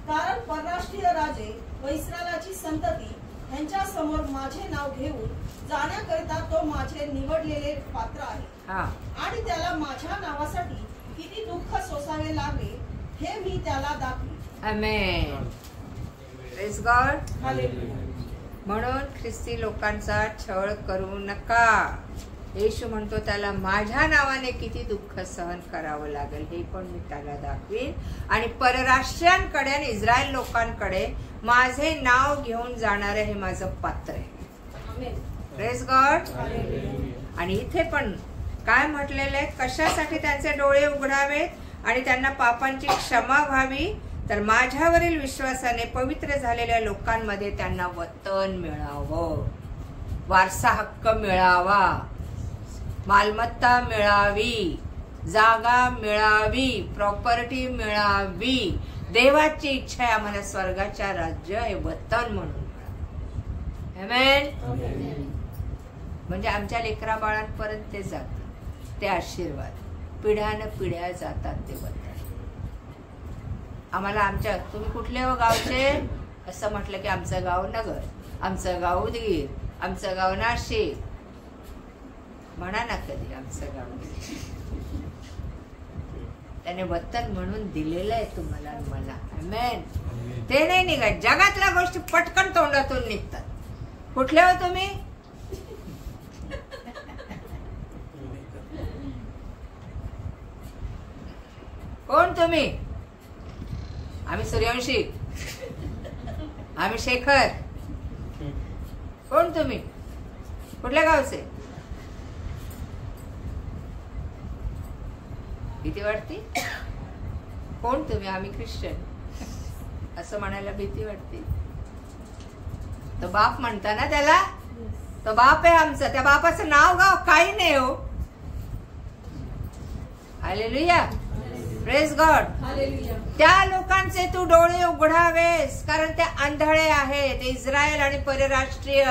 [SPEAKER 3] कारण परराष्ट्रीय राजे व इस्रायलाची संतती यांच्या समोर माझे नाव घेऊन जाण्याकरिता तो माझे निवडलेले पात्र आहे. आणि त्याला माझ्या नावासाठी किती दुःख सोसावे लागले हे मी त्याला दाखवे.
[SPEAKER 1] आमेन. Praise God. म्हणून ख्रिस्ती लोकांचा छळ करू नका. येशू म्हणतो त्याला माझ्या नावाने किती दुःख सहन करावं लागेल हे पण मी त्याला दाखवीन. आणि परराष्ट्रीयांकडे आणि इस्रायल लोकांकडे माझे नाव घेऊन जाणार हे माझं पात्र आहे. Praise God. आणि इथे पण काय म्हटलेलं आहे? कशासाठी त्यांचे डोळे उघडावेत आणि त्यांना पापांची क्षमा व्हावी, तर माझ्यावरील विश्वासाने पवित्र झालेल्या लोकांमध्ये त्यांना वतन मिळावं, वारसा हक्क मिळावा, मालमत्ता मिळावी, जागा मिळावी, प्रॉपर्टी मिळावी. देवाची इच्छा आहे आम्हाला स्वर्गाच्या राज्य हे वतन म्हणून. आमेन. म्हणजे आमच्या लेकरा बाळांपर्यंत ते जातात, ते आशीर्वाद पिढ्यान पिढ्या जातात ते वतन. आम्हाला आमच्या, तुम्ही कुठले हो गावचे असं म्हटलं की आमचं गाव नगर, आमचं गाव उदगीर, आमचं गाव नाशिक. म्हणा ना कधी आमचं गाव. त्याने वतन म्हणून दिलेलं आहे तुम्हाला मला. आमेन. ते नाही निघत. जगातल्या गोष्टी पटकन तोंडातून निघतात. कुठले हो तुम्ही? कोण तुम्ही? आम्ही सूर्यवंशी, आम्ही शेखर. कोण तुम्ही? कुठल्या गावचे? भीती वाटते? कोण तुम्ही? आम्ही ख्रिश्चन. असं म्हणायला भीती वाटते. तो बाप म्हणता ना त्याला, तो बाप आहे आमचा. त्या बापाचं नाव गाव काही नाही हो. Hallelujah, praise God. त्या लोकांचे तू डोळे उघडावेस, कारण ते आंधळे आहेत, इस्रायल आणि परराष्ट्रीय.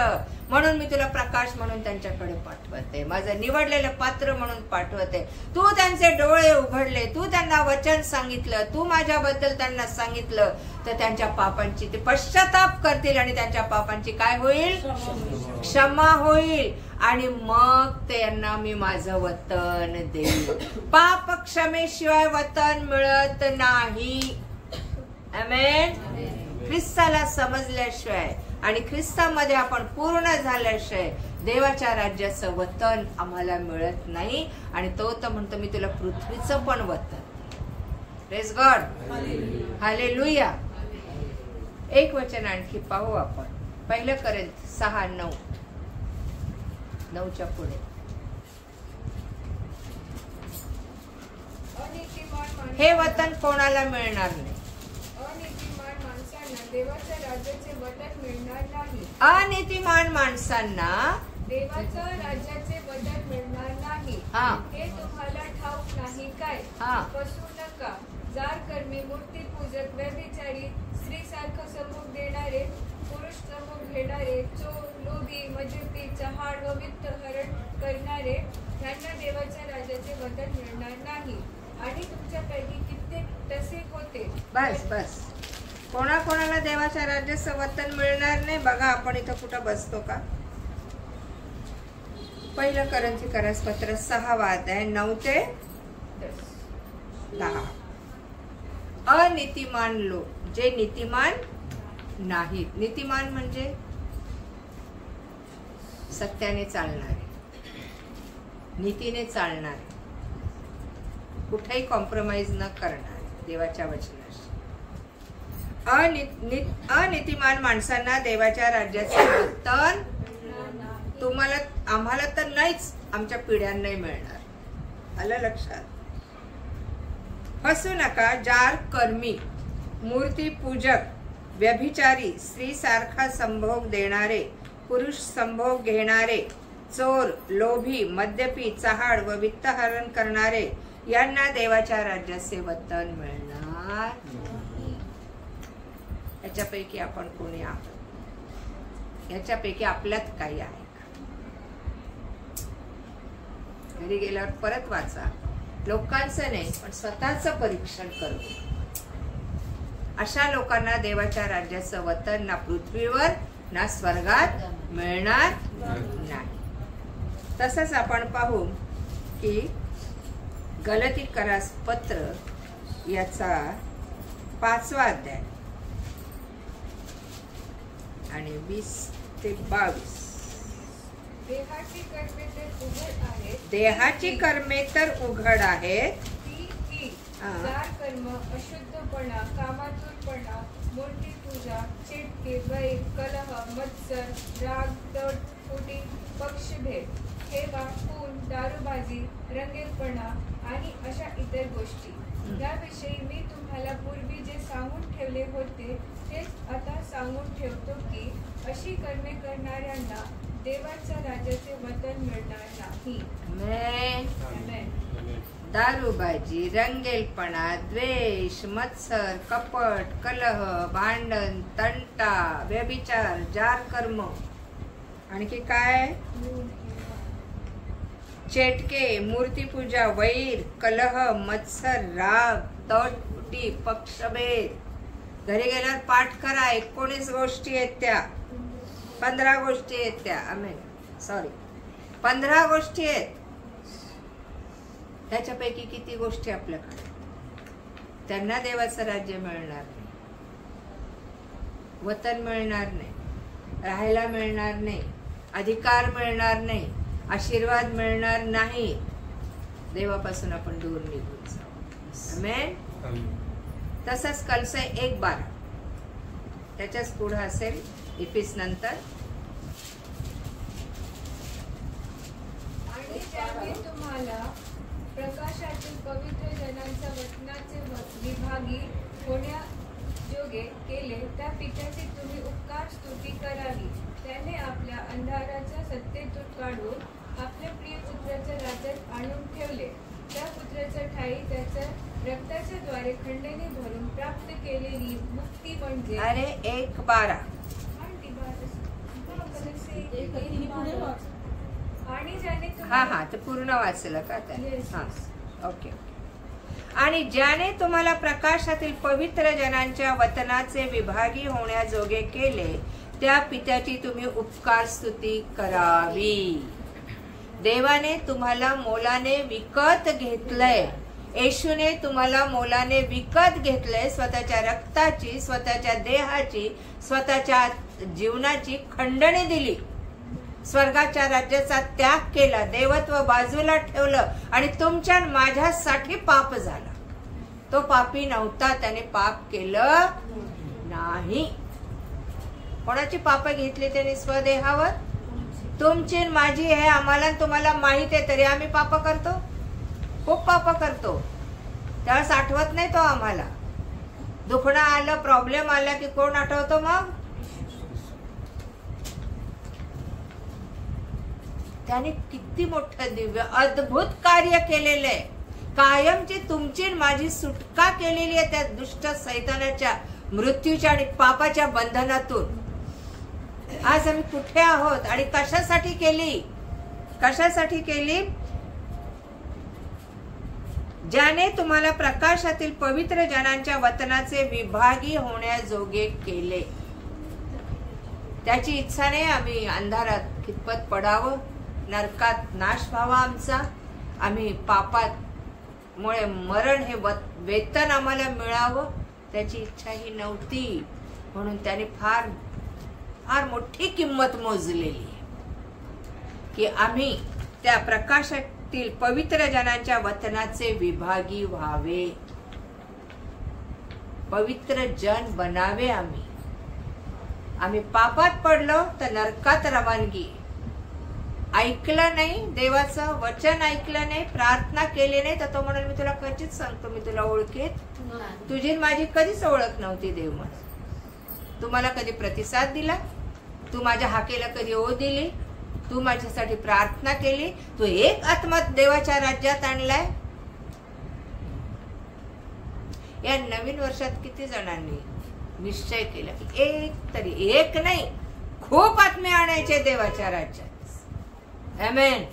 [SPEAKER 1] म्हणून मी तुला प्रकाश म्हणून त्यांच्याकडे पाठवते, माझं निवडलेलं पात्र म्हणून पाठवते. तू त्यांचे डोळे उघडले, तू त्यांना वचन सांगितलं, तू माझ्याबद्दल त्यांना सांगितलं, तर त्यांच्या पापांची ते पश्चाताप करतील आणि त्यांच्या पापांची काय होईल? क्षमा होईल. आणि मग त्यांना मी माझं वतन देईल. पाप क्षमेशिवाय वतन मिळत नाही. आमेन. ख्रिस्ताला समजल्याशिवाय आणि ख्रिस्तामध्ये आपण पूर्ण झाल्याशिवाय देवाच्या राज्याचं वतन आम्हाला मिळत नाही. आणि तो तर म्हणतो मी तुला पृथ्वीचं पण वतन. Praise God, hallelujah. एक वचन आणखी पाहू आपण. 1 कोरिंथ 6:9. 9च्या पुढे. हे वतन कोणाला मिळणार नाही.
[SPEAKER 4] अनितिमान माणसांना देवाच्या राज्याचे वतन मिळणार नाही.
[SPEAKER 1] अनितिमान माणसांना
[SPEAKER 4] देवाच्या राज्याचे वतन मिळणार नाही.
[SPEAKER 1] हा.
[SPEAKER 4] हे तुम्हाला ठाऊक नाही काय?
[SPEAKER 1] हा.
[SPEAKER 4] फसू नका. जार कर्मी, मूर्तीपूजक, व्यभिचारी, स्त्रीसारखं समूह देणारे, पुरुष समूह घेणारे, चोर, लोभी, मद्यपी, चहाड व वित्तहरण करणारे यांना देवाच्या राज्याचे वतन मिळणार नाही. आणि तुमच्यापैकी कित्येक तसे होते.
[SPEAKER 1] बस बस. कोणाकोणाला देवाच्या राज्याचं वतन मिळणार नाही. बघा आपण इथं कुठं बसतो का. 1 कोरिंथीकरास पत्र 6वा अध्याय 9 ते 10. अनितिमान लोक, जे नीतिमान नाहीत. नीतिमान म्हणजे सत्याने चालणारे, नीतीने चालणारे, कुठेही कॉम्प्रोमाइज न करणारे देवाच्या वचनाशी. अनितिमान माणसांना देवाच्या राज्याचे वतन तुम्हाला आम्हाला तर नाहीच, आमच्या पिढ्यांनाही मिळणार. आलं लक्षात. फसू नका. जार कर्मी, मूर्तीपूजक, व्यभिचारी, स्त्री सारखा संभोग देणारे, पुरुष संभोग घेणारे, चोर, लोभी, मद्यपी, चहाड व वित्तहरण करणारे यांना देवाच्या राज्याचे वतन मिळणार नाही. याच्यापैकी आपण कोणी आहोत? याच्यापैकी आपल्यात काही आहे का? घरी गेल्यावर परत वाचा. लोकांचं नाही पण स्वतःचं परीक्षण करू. अशा लोकांना देवाच्या राज्याचं वतन ना पृथ्वीवर ना स्वर्गात मिळणार नाही. तसंच आपण पाहू की गलातीकरास पत्र याचा 5वा अध्याय आणि 20 ते 22.
[SPEAKER 4] देहाची कर्मे तर उघड आहेत.
[SPEAKER 1] देहाची कर्मे तर उघड आहेत.
[SPEAKER 4] ती
[SPEAKER 1] हा.
[SPEAKER 4] जार कर्म, अशुद्धपणा, कामातूरपणा, मूर्तीपूजा, चिटके, वैर, कलह, मत्सर, राग, तट, फुटी, पक्षभेद, हेवा, खून, दारूबाजी, रंगेलपणा आणि अशा इतर गोष्टी. याविषयी मी तुम्हाला पूर्वी जे सांगून ठेवले होते तेच आता सांगून ठेवतो की अशी कर्मे करणाऱ्यांना देवाच्या राज्याचे वतन मिळणार नाही. आमेन.
[SPEAKER 1] दारूबाजी, रंगेलपणा, द्वेष, मत्सर, कपट, कलह, भांडण, तंटा, व्यभिचार, जार कर्म, आणखी काय? चेटके, मूर्तीपूजा, वैर, कलह, मत्सर, राग, तट, फुटी, पक्षभेद. घरी गेल्यावर पाठ करा. 19 गोष्टी आहेत त्या. 15 गोष्टी आहेत त्या. आमेन. सॉरी, 15 गोष्टी आहेत. त्याच्यापैकी किती गोष्टी आपल्याकडे? त्यांना देवाचं राज्य मिळणार नाही, वतन मिळणार नाही, राहायला मिळणार नाही, अधिकार मिळणार नाही, आशीर्वाद मिळणार नाही. देवापासून आपण दूर निघून जाऊ. आमेन. तसंच कलसे 1:12 त्याच्याच पुढे असेल इफिस नंतर.
[SPEAKER 4] आणि त्यामुळे तुम्हाला प्रकाशातील पवित्र जनांच्या वचनाचे विभागी जोगे केले त्या पित्याची तुम्ही उपकार स्तुती करावी. त्याने आपल्या अंधाराच्या सत्तेतून काढून आपल्या प्रिय पुत्राच्या राज्यात आणून ठेवले. त्या पुत्राच्या ठायी त्याच्या रक्ताच्या द्वारे खंडणी भरून प्राप्त केलेली मुक्ती म्हणजे
[SPEAKER 1] अरे 1:12
[SPEAKER 4] आणि ज्याने
[SPEAKER 1] हा ते पूर्ण वाचलं का त्याने?
[SPEAKER 4] Yes,
[SPEAKER 1] हा
[SPEAKER 4] yes.
[SPEAKER 1] ओके. आणि ज्याने तुम्हाला प्रकाशातील पवित्र जनांच्या वतनाचे विभागी होण्याजोगे केले त्या पित्याची तुम्ही उपकार स्तुती करावी. देवाने तुम्हाला मोलाने विकत घेतलंय. येशूने तुम्हाला मोलाने विकत घेतलंय. स्वतःच्या रक्ताची, स्वतःच्या देहाची, स्वतःच्या जीवनाची खंडणी दिली. स्वर्गाच्या राज्याचा त्याग केला, देवत्व बाजूला ठेवलं आणि तुमच्या माझ्यासाठी पाप झाला. तो पापी नव्हता, त्याने पाप केलं नाही. कोणाची पाप घेतली त्याने स्वदेहावर? तुमची माझी हे आम्हाला तुम्हाला माहित आहे, तरी आम्ही पाप करतो. खूप पाप करतो. त्यावेळेस आठवत नाही तो आम्हाला. दुखणं आलं, प्रॉब्लेम आला की कोण आठवतो मग? त्याने किती मोठं दिव्य अद्भुत कार्य केलेलं आहे. कायमची तुमची माझी सुटका केलेली आहे त्या दुष्ट सैतानाच्या, मृत्यूच्या आणि पापाच्या बंधनातून. आज आम्ही कुठे आहोत आणि कशासाठी केली? कशासाठी केली? ज्याने तुम्हाला प्रकाशातील पवित्र जनांच्या वतनाचे विभागी होण्याजोगे केले. त्याची इच्छाने आम्ही अंधारात खितपत पडावं, नरकात नाश व्हावा आमचा. आम्ही पापात मुळे मरण हे वेतन आम्हाला मिळावं, त्याची इच्छा ही नव्हती. म्हणून त्याने फार फार मोठी किंमत मोजलेली की आम्ही त्या प्रकाशातील पवित्र जनांच्या वतनाचे विभागी व्हावे, पवित्र जन बनावे. आम्ही पापात पडलो तर नरकात रवानगी. ऐकलं नाही, देवाचं वचन ऐकलं नाही, प्रार्थना केली नाही, तर तो म्हणून मी तुला कधीच सांगतो, मी तुला ओळखेत. तुझी माझी कधीच ओळख नव्हती. देव मला तू मला कधी प्रतिसाद दिला? तू माझ्या हाकेला कधी ओ दिली? तू माझ्यासाठी प्रार्थना केली? तू एक आत्मा देवाच्या राज्यात आणलाय. या नवीन वर्षात किती जणांनी निश्चय केला की एक तरी, एक नाही खूप आत्मे आणायचे देवाच्या राज्यात. आमेन.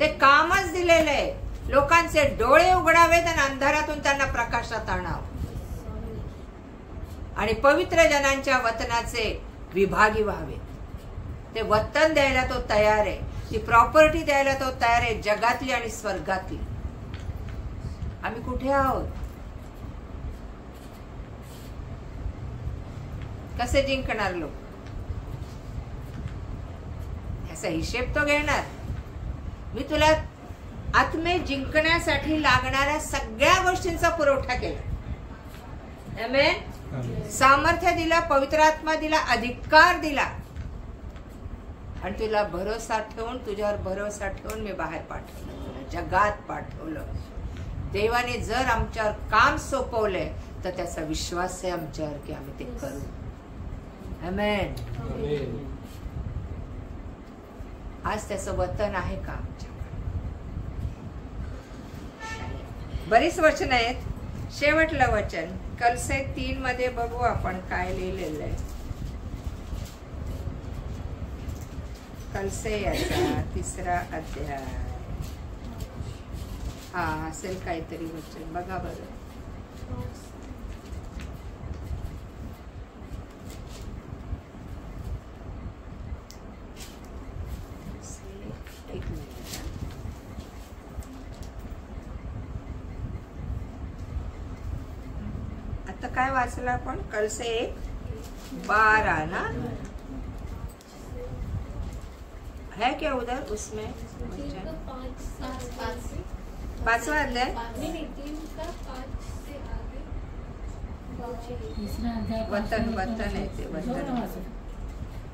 [SPEAKER 1] ते कामच दिलेलं आहे. लोकांचे डोळे उघडावेत आणि अंधारातून त्यांना प्रकाशात आणावं आणि पवित्र जनांच्या वतनाचे विभागी व्हावे. ते वतन द्यायला तो तयार आहे, ती प्रॉपर्टी द्यायला तो तयार आहे, जगातली आणि स्वर्गातली. आम्ही कुठे आहोत? कसे जिंकणार लोक? याचा हिशेब तो घेणार. मी तुला आत्मे जिंकण्यासाठी लागणाऱ्या सगळ्या गोष्टींचा पुरवठा केला. आमेन. सामर्थ्य दिला, पवित्र आत्मा दिला, अधिकार दिला आणि तुला भरोसा ठेवून, तुझ्यावर भरोसा ठेवून मी बाहेर पाठवलं, जगात पाठवलं. देवाने जर आमच्यावर काम सोपवलंय तर त्याचा विश्वास आहे आमच्यावर की आम्ही ते करू. आमेन. आज त्याचं वतन आहे का आमच्याकडे? बरीच वचन आहेत. शेवटलं वचन कलसे 3 मध्ये बघू आपण काय लिहिलेलं आहे. कलसे याचा 3रा अध्याय. हा असेल काहीतरी वचन, बघा बरं. एक मिनिट. आता काय वाचलं आपण? कलसे 1:12 ना है क्या उधर? उसमें 5वां अध्याय वतन वतन आहे ते. वतन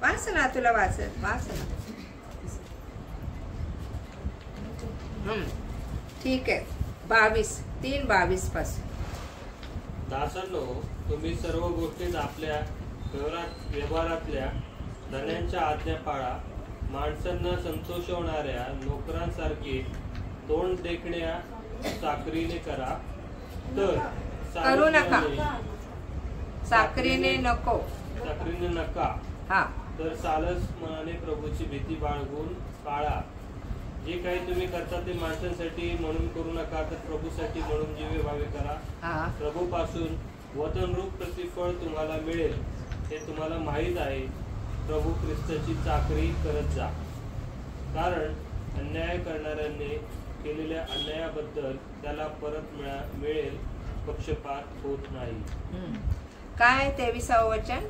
[SPEAKER 1] वाच ना, तुला वाचत वाच ना. ठीक आहे. 3:22 पासून.
[SPEAKER 2] दासांनो, तुम्ही सर्व गोष्टीत आपल्या व्यवहारातल्या धन्यांच्या आज्ञा पाळा. माणसांना संतोषवणाऱ्या नोकरांसारखी तोंड देखण्या चाकरीने करा. तर
[SPEAKER 1] करू नका. साखरीने नको.
[SPEAKER 2] चाकरीने नका.
[SPEAKER 1] हा.
[SPEAKER 2] तर सालस मनाने प्रभूची भीती बाळगून पाळा. जे काही तुम्ही करता ते माणसांसाठी म्हणून करू नका, तर प्रभूसाठी म्हणून जीवे भावे करा.
[SPEAKER 1] हा.
[SPEAKER 2] प्रभूपासून वतनरूप प्रतिफळ तुम्हाला मिळेल हे तुम्हाला माहीत आहे. प्रभू ख्रिस्ताची चाकरी करत जा, कारण अन्याय करणाऱ्यांनी केलेल्या अन्यायाबद्दल त्याला परत मिळेल. पक्षपात होत नाही.
[SPEAKER 1] काय 23व वचन?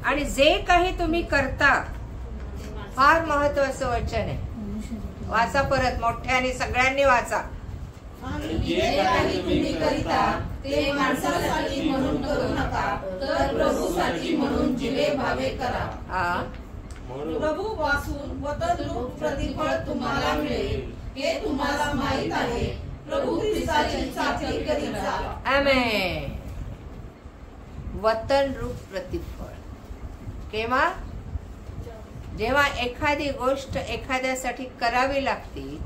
[SPEAKER 1] आणि जे काही तुम्ही करता, फार महत्वाचं वचन आहे. वाचा परत मोठ्याने, सगळ्यांनी वाचा.
[SPEAKER 3] आणि जे काही तुम्ही करिता ते माणसासाठी म्हणून करू नका, तर प्रभूसाठी म्हणून जीवे भावे करा.
[SPEAKER 1] हा.
[SPEAKER 2] म्हणून
[SPEAKER 3] प्रभू वासून वतनरूप प्रतिफळ तुम्हाला मिळेल हे तुम्हाला माहीत आहे. प्रभू ख्रिस्ताची चाकरी करीत जा.
[SPEAKER 1] आमेन. वतन रूप प्रतिफळ केव्हा? जेव्हा एखादी गोष्ट एखाद्यासाठी करावी लागती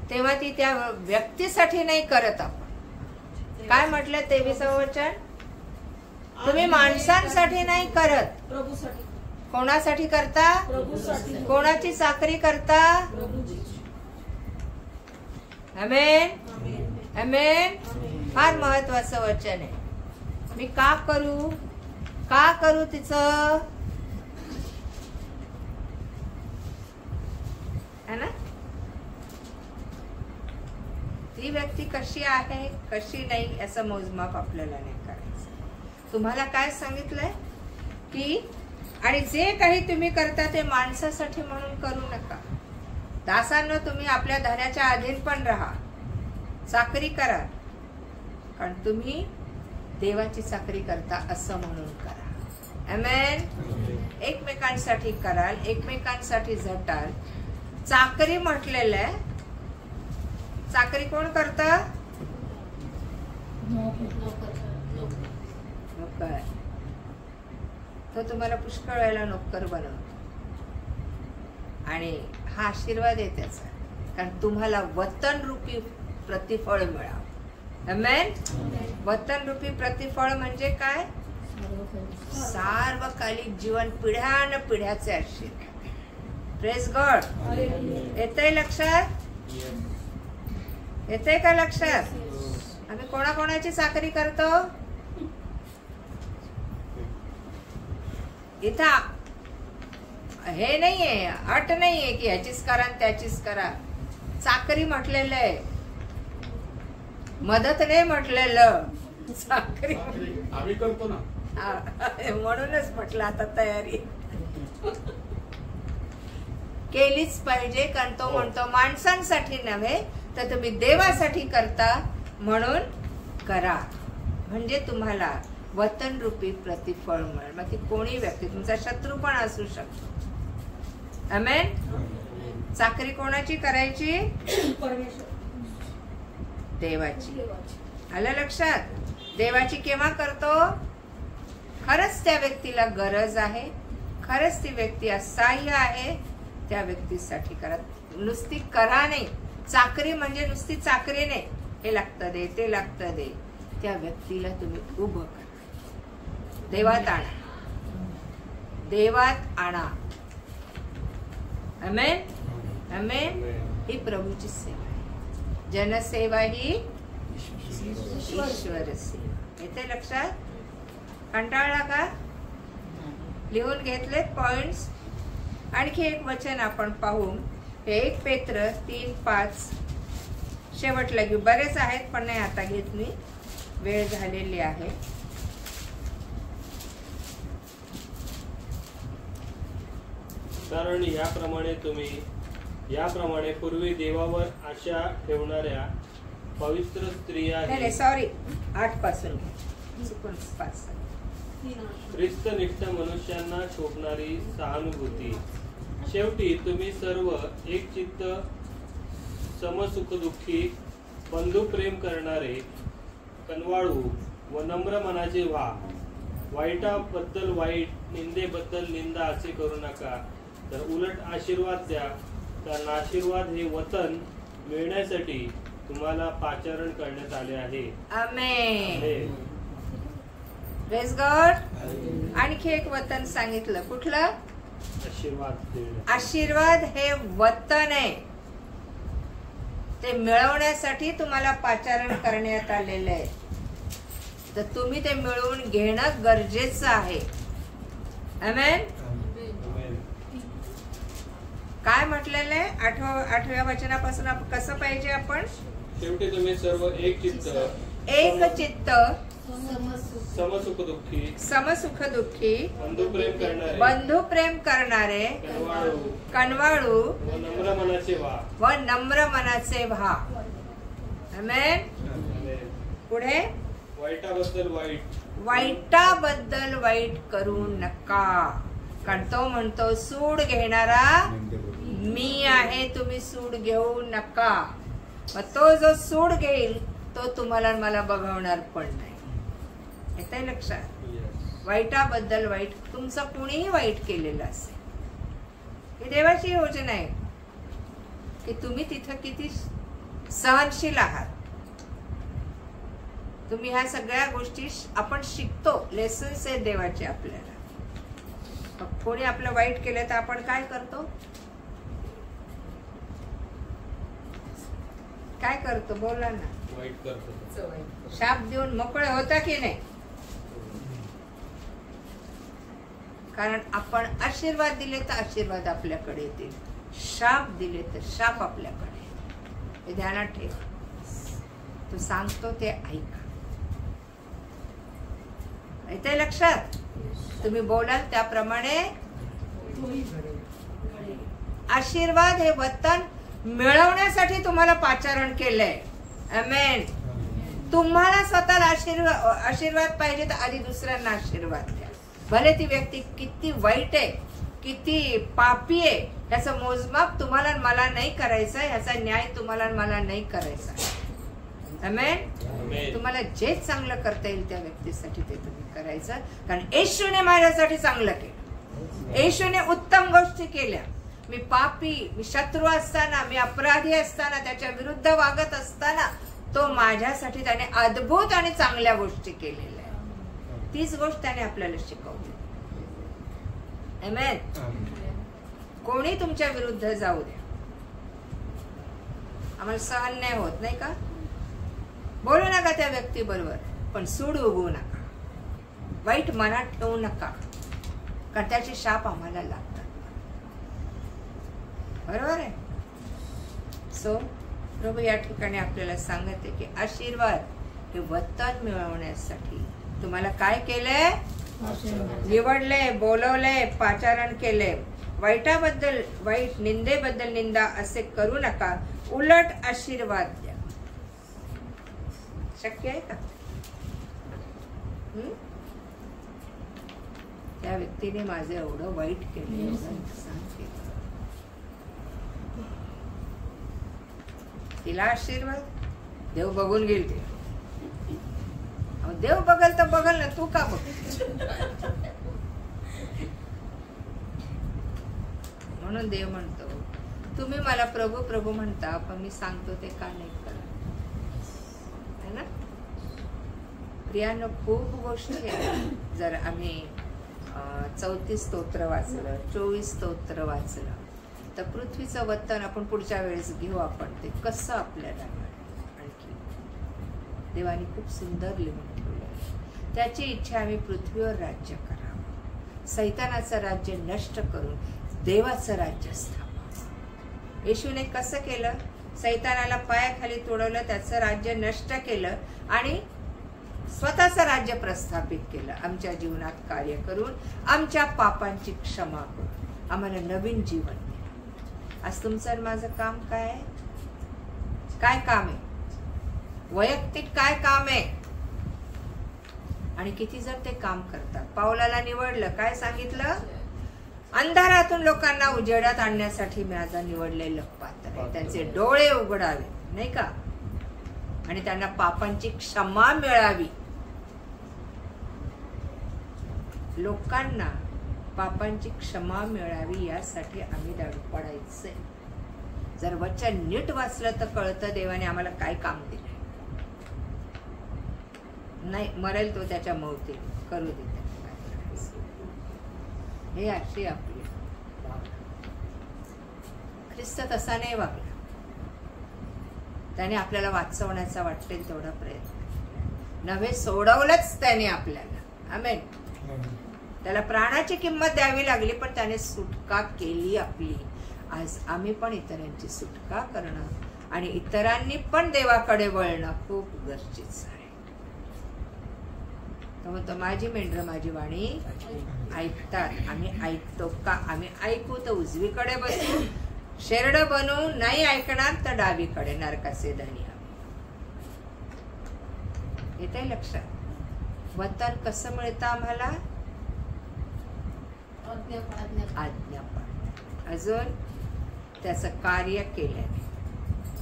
[SPEAKER 1] तेव्हा ती त्या व्यक्तीसाठी नाही करत आपण. काय म्हटलं 23व वचन? तुम्ही माणसांसाठी नाही करत.
[SPEAKER 3] प्रभूसाठी.
[SPEAKER 1] कोणासाठी करता?
[SPEAKER 3] प्रभूसाठी.
[SPEAKER 1] कोणाची चाकरी करता?
[SPEAKER 3] प्रभूची.
[SPEAKER 1] आमेन.
[SPEAKER 3] आमेन.
[SPEAKER 1] आमेन. फार महत्वाचं वचन आहे. मी का करू तिचं, है ना? ती व्यक्ती कशी आहे कशी नाही याचं मोजमाप आपल्याला नाही करायचं. तुम्हाला काय सांगितलंय की आणि जे काही तुम्ही करता ते माणसासाठी म्हणून करू नका. दासांनो, तुम्ही आपल्या धन्याच्या अधीन पण राहा, चाकरी करा, कारण तुम्ही देवाची चाकरी करता असं म्हणून करा. आमेन. एकमेकांसाठी कराल, एकमेकांसाठी झटाल. चाकरी म्हटलेलं आहे. चाकरी कोण करत? नोकर. तो तुम्हाला पुष्कळ वेळेला नोकर बनवतो आणि हा आशीर्वाद आहे त्याचा, कारण तुम्हाला वतन रूपी प्रतिफळ मिळावं. आमेन. वतन रूपी प्रतिफळ म्हणजे काय? सार्वकालिक जीवन, पिढ्यान पिढ्याचे आशीर्वाद. Praise God. येतंय लक्षात? येतंय का लक्षात? आम्ही कोणाकोणाची चाकरी करतो? इथं हे नाहीये, अट नाहीये की ह्याचीच करा त्याचीच करा. चाकरी म्हटलेलं आहे, मदत नाही म्हटलेलं. चाकरी
[SPEAKER 6] आम्ही करतो ना.
[SPEAKER 1] म्हणूनच म्हटलं आता तयारी केलीच पाहिजे, कारण तो म्हणतो माणसांसाठी नव्हे तर तुम्ही देवासाठी करता म्हणून करा, म्हणजे तुम्हाला वतन रूपी प्रतिफळ मिळेल. मग ती कोणी व्यक्ती, तुमचा शत्रू पण असू शकतो. आमेन. चाकरी कोणाची करायची?
[SPEAKER 3] परमेश्वर.
[SPEAKER 1] देवाची. आलं लक्षात? देवाची केव्हा करतो? खरंच त्या व्यक्तीला गरज आहे, खरंच ती व्यक्ती असहाय्य आहे, त्या व्यक्तीसाठी करा. नुसती करा नाही. चाकरी म्हणजे नुसती चाकरी नाही, हे लागतं दे ते लागतं दे. त्या व्यक्तीला तुम्ही उभं करा, देवात आणा, देवात आणा. आमेन. आमेन. ही प्रभूची सेवा आहे. जनसेवा ही ईश्वर सेवा. येते लक्षात? कंटाळला का? लिहून घेतलेत पॉइंट्स? आणखी एक वचन आपण पाहू. हे 1 पेत्र 3:5 शेवटला घेऊ. बरेच आहेत पण नाही आता घेत मी, वेळ झालेली आहे.
[SPEAKER 2] कारण याप्रमाणे पूर्वी देवावर आशा ठेवणाऱ्या पवित्र स्त्रिया
[SPEAKER 1] नाही, सॉरी, 8 पासून
[SPEAKER 2] ख्रिस्तनिष्ठ मनुष्यांना शोभणारी सहानुभूती. शेवटी तुम्ही सर्व एक चित्त, समसुखदुःखी, बंधुप्रेम करणारे, कनवाळू, व नम्र मनाचे व्हा. वाईटाबद्दल वाईट, निंदेबद्दल निंदा असे करू नका, तर उलट आशीर्वाद द्या. कारण आशीर्वाद हे वतन मिळण्यासाठी तुम्हाला पाचारण करण्यात आले आहे.
[SPEAKER 1] आमेन. Praise God. आणखी एक वतन सांगितलं, कुठलं?
[SPEAKER 2] आशीर्वाद.
[SPEAKER 1] आशीर्वाद हे वतन आहे, ते मिळवण्यासाठी तुम्हाला पाचारण करण्यात आलेलं आहे. तर तुम्ही ते मिळवून घेणं गरजेचं आहे. आमेन. काय म्हटलेलं आहे 8व्या वचनापासून? कसं पाहिजे आपण?
[SPEAKER 2] शेवटी तुम्ही सर्व एक चित्त, समसुख दुःखी, बंधू प्रेम करणारे, कनवाळू व नम्र मनाचे व्हा. आमेन. पुढे वाईटाबद्दल वाईट करू नका, कारण तो म्हणतो सूड घेणारा मी आहे, तुम्ही सूड घेऊ नका. मग तो जो सूड घेईल तो तुम्हाला मला बघवणार पण नाही. येतंय लक्षात? वाईटाबद्दल वाईट, तुमचं कुणीही वाईट केलेलं असेल, ही देवाची योजना आहे की तुम्ही तिथं किती सहनशील आहात. तुम्ही ह्या सगळ्या गोष्टी आपण शिकतो, लेसन्स आहेत देवाचे आपल्याला. कोणी आपलं वाईट केलं तर आपण काय करतो? काय करतो? बोला ना. वाईट करतो.
[SPEAKER 1] शाप देऊन मोकळे होता की नाही? कारण आपण आशीर्वाद दिले तर आशीर्वाद आपल्याकडे येतील, शाप दिले तर शाप आपल्याकडे येतील. हे ध्यानात ठेव. तू सांगतो ते ऐका. येते लक्षात? तुम्ही बोलाल त्याप्रमाणे. आशीर्वाद हे वतन मिळवण्यासाठी तुम्हाला पाचारण केलंय. आमेन. तुम्हाला स्वतःला आशीर्वाद पाहिजे तर आधी दुसऱ्यांना आशीर्वाद द्या. भले ती व्यक्ती किती वाईट आहे, किती पापी आहे, याचं मोजमाप तुम्हाला मला नाही करायचं, ह्याचा न्याय तुम्हाला मला नाही करायचा. आमेन. तुम्हाला जे चांगलं करता येईल त्या व्यक्तीसाठी ते तुम्ही करायचं, कारण येशूने माझ्यासाठी चांगलं केलं. येशूने उत्तम गोष्टी केल्या. मी पापी, मी शत्रू असताना, मी अपराधी असताना, त्याच्या विरुद्ध वागत असताना तो माझ्यासाठी त्याने अद्भुत आणि चांगल्या गोष्टी केलेल्या आहेत. तीच गोष्ट त्याने आपल्याला शिकवली. आमेन. कोणी तुमच्या विरुद्ध जाऊ द्या, आम्हाला सहन नाही होत, नाही का? बोलू नका त्या व्यक्ती बरोबर, पण सूड उगवू नका, वाईट मनात ठेवू नका, कारण त्याचे शाप आम्हाला लागतात. बरोबर आहे? सो प्रभू या ठिकाणी आपल्याला सांगते की आशीर्वाद हे वतन मिळवण्यासाठी तुम्हाला काय केलंय? निवडले, बोलवले, पाचारण केले. वाईटाबद्दल वाईट, निंदेबद्दल निंदा असे करू नका, उलट आशीर्वाद द्या. शक्य आहे का? त्या व्यक्तीने माझं एवढं वाईट केलं, एवढं नुकसान केलं, तिला आशीर्वाद देव बघून घेईल. ते देव बघल तर बघल ना, तू का बघ? म्हणून देव म्हणतो तुम्ही मला प्रभू प्रभू म्हणता, पण मी सांगतो ते का नाही करत? है ना? प्रियानो, खूप गोष्टी आहेत. जर आम्ही 34 स्तोत्र वाचलं, 24 स्तोत्र वाचलं, तर पृथ्वीचं वतन आपण पुढच्या वेळेस घेऊ. आपण ते कसं आपल्याला आणखी देवाने खूप सुंदर लिहून ठेवलं. त्याची इच्छा आम्ही पृथ्वीवर राज्य करावं, सैतानाचं राज्य नष्ट करून देवाचं राज्य स्थापावं. येशूने कसं केलं? सैतानाला पायाखाली तोडवलं, त्याचं राज्य नष्ट केलं आणि स्वतःचं राज्य प्रस्थापित केलं. आमच्या जीवनात कार्य करून, आमच्या पापांची क्षमा करून आम्हाला नवीन जीवन दिलं. आज तुमचं आणि माझं काम काय आहे? काय काम आहे? वैयक्तिक काय काम आहे? आणि किती जण ते काम करतात? पावलाला निवडलं, काय सांगितलं? अंधारातून लोकांना उजेडात आणण्यासाठी माझा निवडलेलं पात्र आहे. त्यांचे डोळे उघडावे, नाही का? आणि त्यांना पापांची क्षमा मिळावी. लोकांना पापांची क्षमा मिळावी यासाठी आम्ही धडपडायचंय. जर वचन नीट वाचलं तर कळतं देवाने आम्हाला काय काम दिलंय. नाही मरेल तो त्याच्या मौती करू दे, हे अशी आपली भावना. ख्रिस्त तसा नाही वागला. त्याने आपल्याला वाचवण्याचा वाटेल तेवढा प्रयत्न नव्हे, सोडवलंच त्याने आपल्याला. आमेन. त्याला प्राणाची किंमत द्यावी लागली, पण त्याने सुटका केली आपली. आज आम्ही पण इतरांची सुटका करणं आणि इतरांनी पण देवाकडे वळणं खूप गरजेचं आहे. तो म्हणतो माझी मेंढरं माझी वाणी ऐकतात. आम्ही ऐकतो का? आम्ही ऐकू तर उजवीकडे बसू, शेरड बनू. नाही ऐकणार तर डावीकडे नरकाचे धनी. येते लक्षात? वतन कसं मिळतं आम्हाला? आज्ञापालन. अजून त्याचं कार्य केल्याने,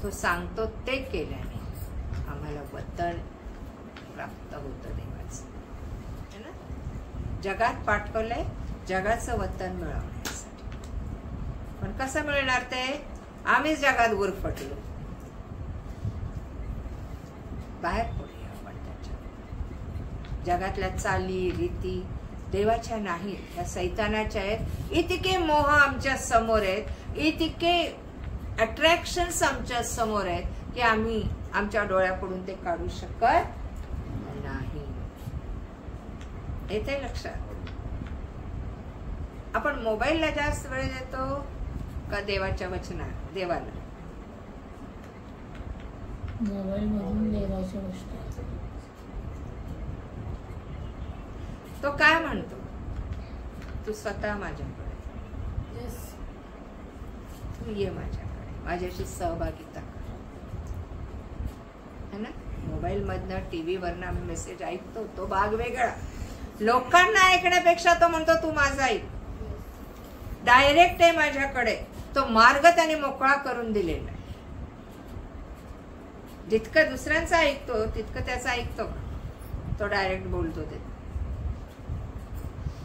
[SPEAKER 1] तो सांगतो ते केल्याने आम्हाला वतन प्राप्त होतं देवाचं. है ना? जगात पाठवलंय जगाचं वतन मिळवण्यासाठी. पण कसं मिळणार ते? आम्हीच जगात गुरफटलो. बाहेर पडूया आपण त्याच्या. जगातल्या चाली रीती देवाच्या नाहीत, या सैतानाच्या आहेत. इतके मोह आमच्या समोर आहेत, इतके अट्रॅक्शन्स आमच्या समोर आहेत की आम्ही आमच्या डोळ्यापुढून ते काढू शकत नाही. येते लक्षात? आपण मोबाईलला जास्त वेळ देतो का देवाच्या वचनात? देवाला.
[SPEAKER 5] मोबाईल मधून देवाच्या गोष्टी.
[SPEAKER 1] तो काय म्हणतो? तू स्वतः माझ्याकडे, तू ये माझ्याकडे, माझ्याशी सहभागिता कर. है ना? मोबाईल मधनं टीव्ही वरनं आम्ही मेसेज ऐकतो, तो भाग वेगळा. लोकांना ऐकण्यापेक्षा तो म्हणतो तू माझा ऐक. डायरेक्ट आहे माझ्याकडे. तो मार्ग त्याने मोकळा करून दिलेला आहे. जितकं दुसऱ्यांचं ऐकतो तितकं त्याचं ऐकतो का? तो डायरेक्ट बोलतो ते.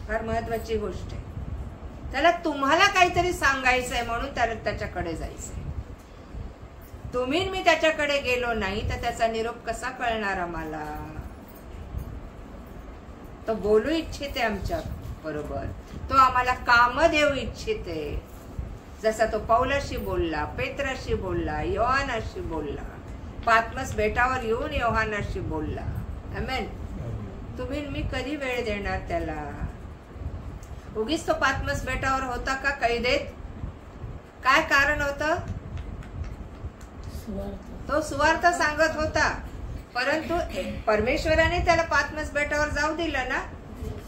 [SPEAKER 1] फार महत्वाची गोष्ट आहे. त्याला तुम्हाला काहीतरी सांगायचंय म्हणून त्याला त्याच्याकडे जायचंय. तुम्ही मी त्याच्याकडे गेलो नाही तर त्याचा निरोप कसा कळणार आम्हाला? तो बोलू इच्छिते आमच्या बरोबर, तो आम्हाला काम देऊ इच्छिते. जसा तो पौलाशी बोलला, पेत्राशी बोलला, योहानाशी बोलला, पात्मस बेटावर येऊन योहानाशी बोलला. आमेन. तुम्ही मी कधी वेळ देणार त्याला? उगीच तो पात्मस बेटावर होता का कैदेत? काय कारण होतं? तो सुवार्थ सांगत होता. परंतु परमेश्वराने त्याला पात्मस बेटावर जाऊ दिलं ना,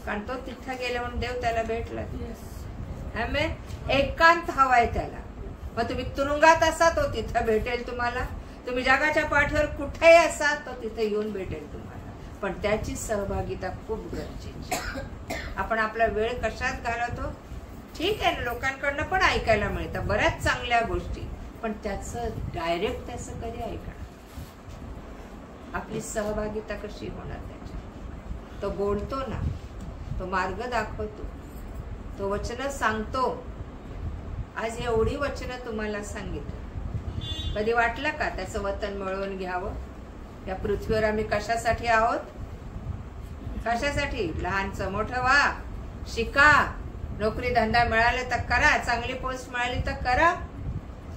[SPEAKER 1] कारण तो तिथं गेला म्हणून देव त्याला भेटला. आमेन. एकांत हवाय त्याला. मग तुम्ही तुरुंगात असा तो तिथं भेटेल तुम्हाला. तुम्ही जगाच्या पाठीवर कुठेही असा तो तिथे येऊन भेटेल तुम्हाला. पण त्याची सहभागिता खूप गरजेची. आपण आपला वेळ कशात घालवतो? ठीक आहे ना, लोकांकडनं पण ऐकायला मिळतं बऱ्याच चांगल्या गोष्टी, पण त्याचं डायरेक्ट त्याचं कधी ऐकणार? आपली सहभागिता कशी होणार त्याच्यात? तो बोलतो ना, तो मार्ग दाखवतो, तो वचन सांगतो. आज एवढी वचनं तुम्हाला सांगितलं. कधी वाटलं का त्याचं वतन मिळवून घ्यावं? या पृथ्वीवर आम्ही कशासाठी आहोत? कशासाठी? लहानचं मोठं व्हा, शिका, नोकरी धंदा मिळाले तर करा, चांगली पोस्ट मिळाली तर करा,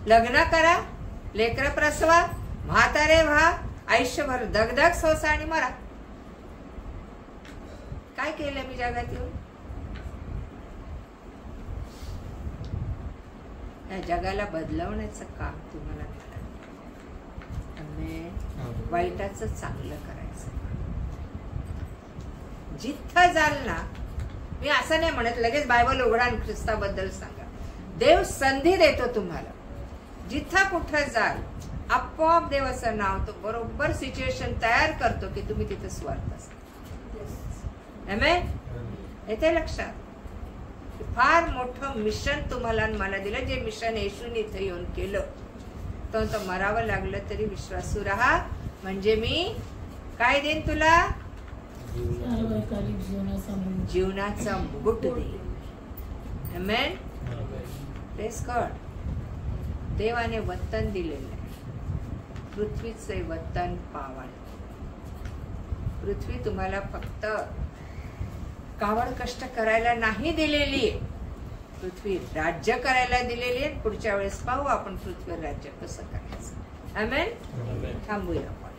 [SPEAKER 1] लग्न करा, लेकरं प्रसवा, म्हातारे व्हा, आयुष्यभर दगदग सोसा आणि मरा. काय केलं मी जगात येऊन? या जगाला बदलवण्याचं काम तुम्हाला वाईटाचं चांगलं करायचं. जिथं जाल ना, मी असं नाही म्हणत लगेच बायबल उघडा आणि ख्रिस्ताबद्दल सांगा. देव संधी देतो तुम्हाला. जिथं कुठं जाल आपोआप देवाचं नाव तो बरोबर सिच्युएशन तयार करतो की तुम्ही तिथे स्वार्थ असाल. आमेन. येते लक्षात? फार मोठं मिशन तुम्हाला मला दिलं, जे मिशन येशूने इथे येऊन केलं. तो मरावं लागलं तरी विश्वासू राहा, म्हणजे मी काय देईन तुला?
[SPEAKER 7] सार्वकालिक जीवनाचा मुकुट.
[SPEAKER 1] जीवनाचा मुकुट दे. आमेन. Praise God. देवाने वतन दिलेलं आहे, पृथ्वीचे वतन पावन. पृथ्वी तुम्हाला फक्त कावड कष्ट करायला नाही दिलेली, पृथ्वी राज्य करायला दिलेली आहे. पुढच्या वेळेस पाहू आपण पृथ्वीवर राज्य कसं करायचं. आमेन. थांबूया आपण.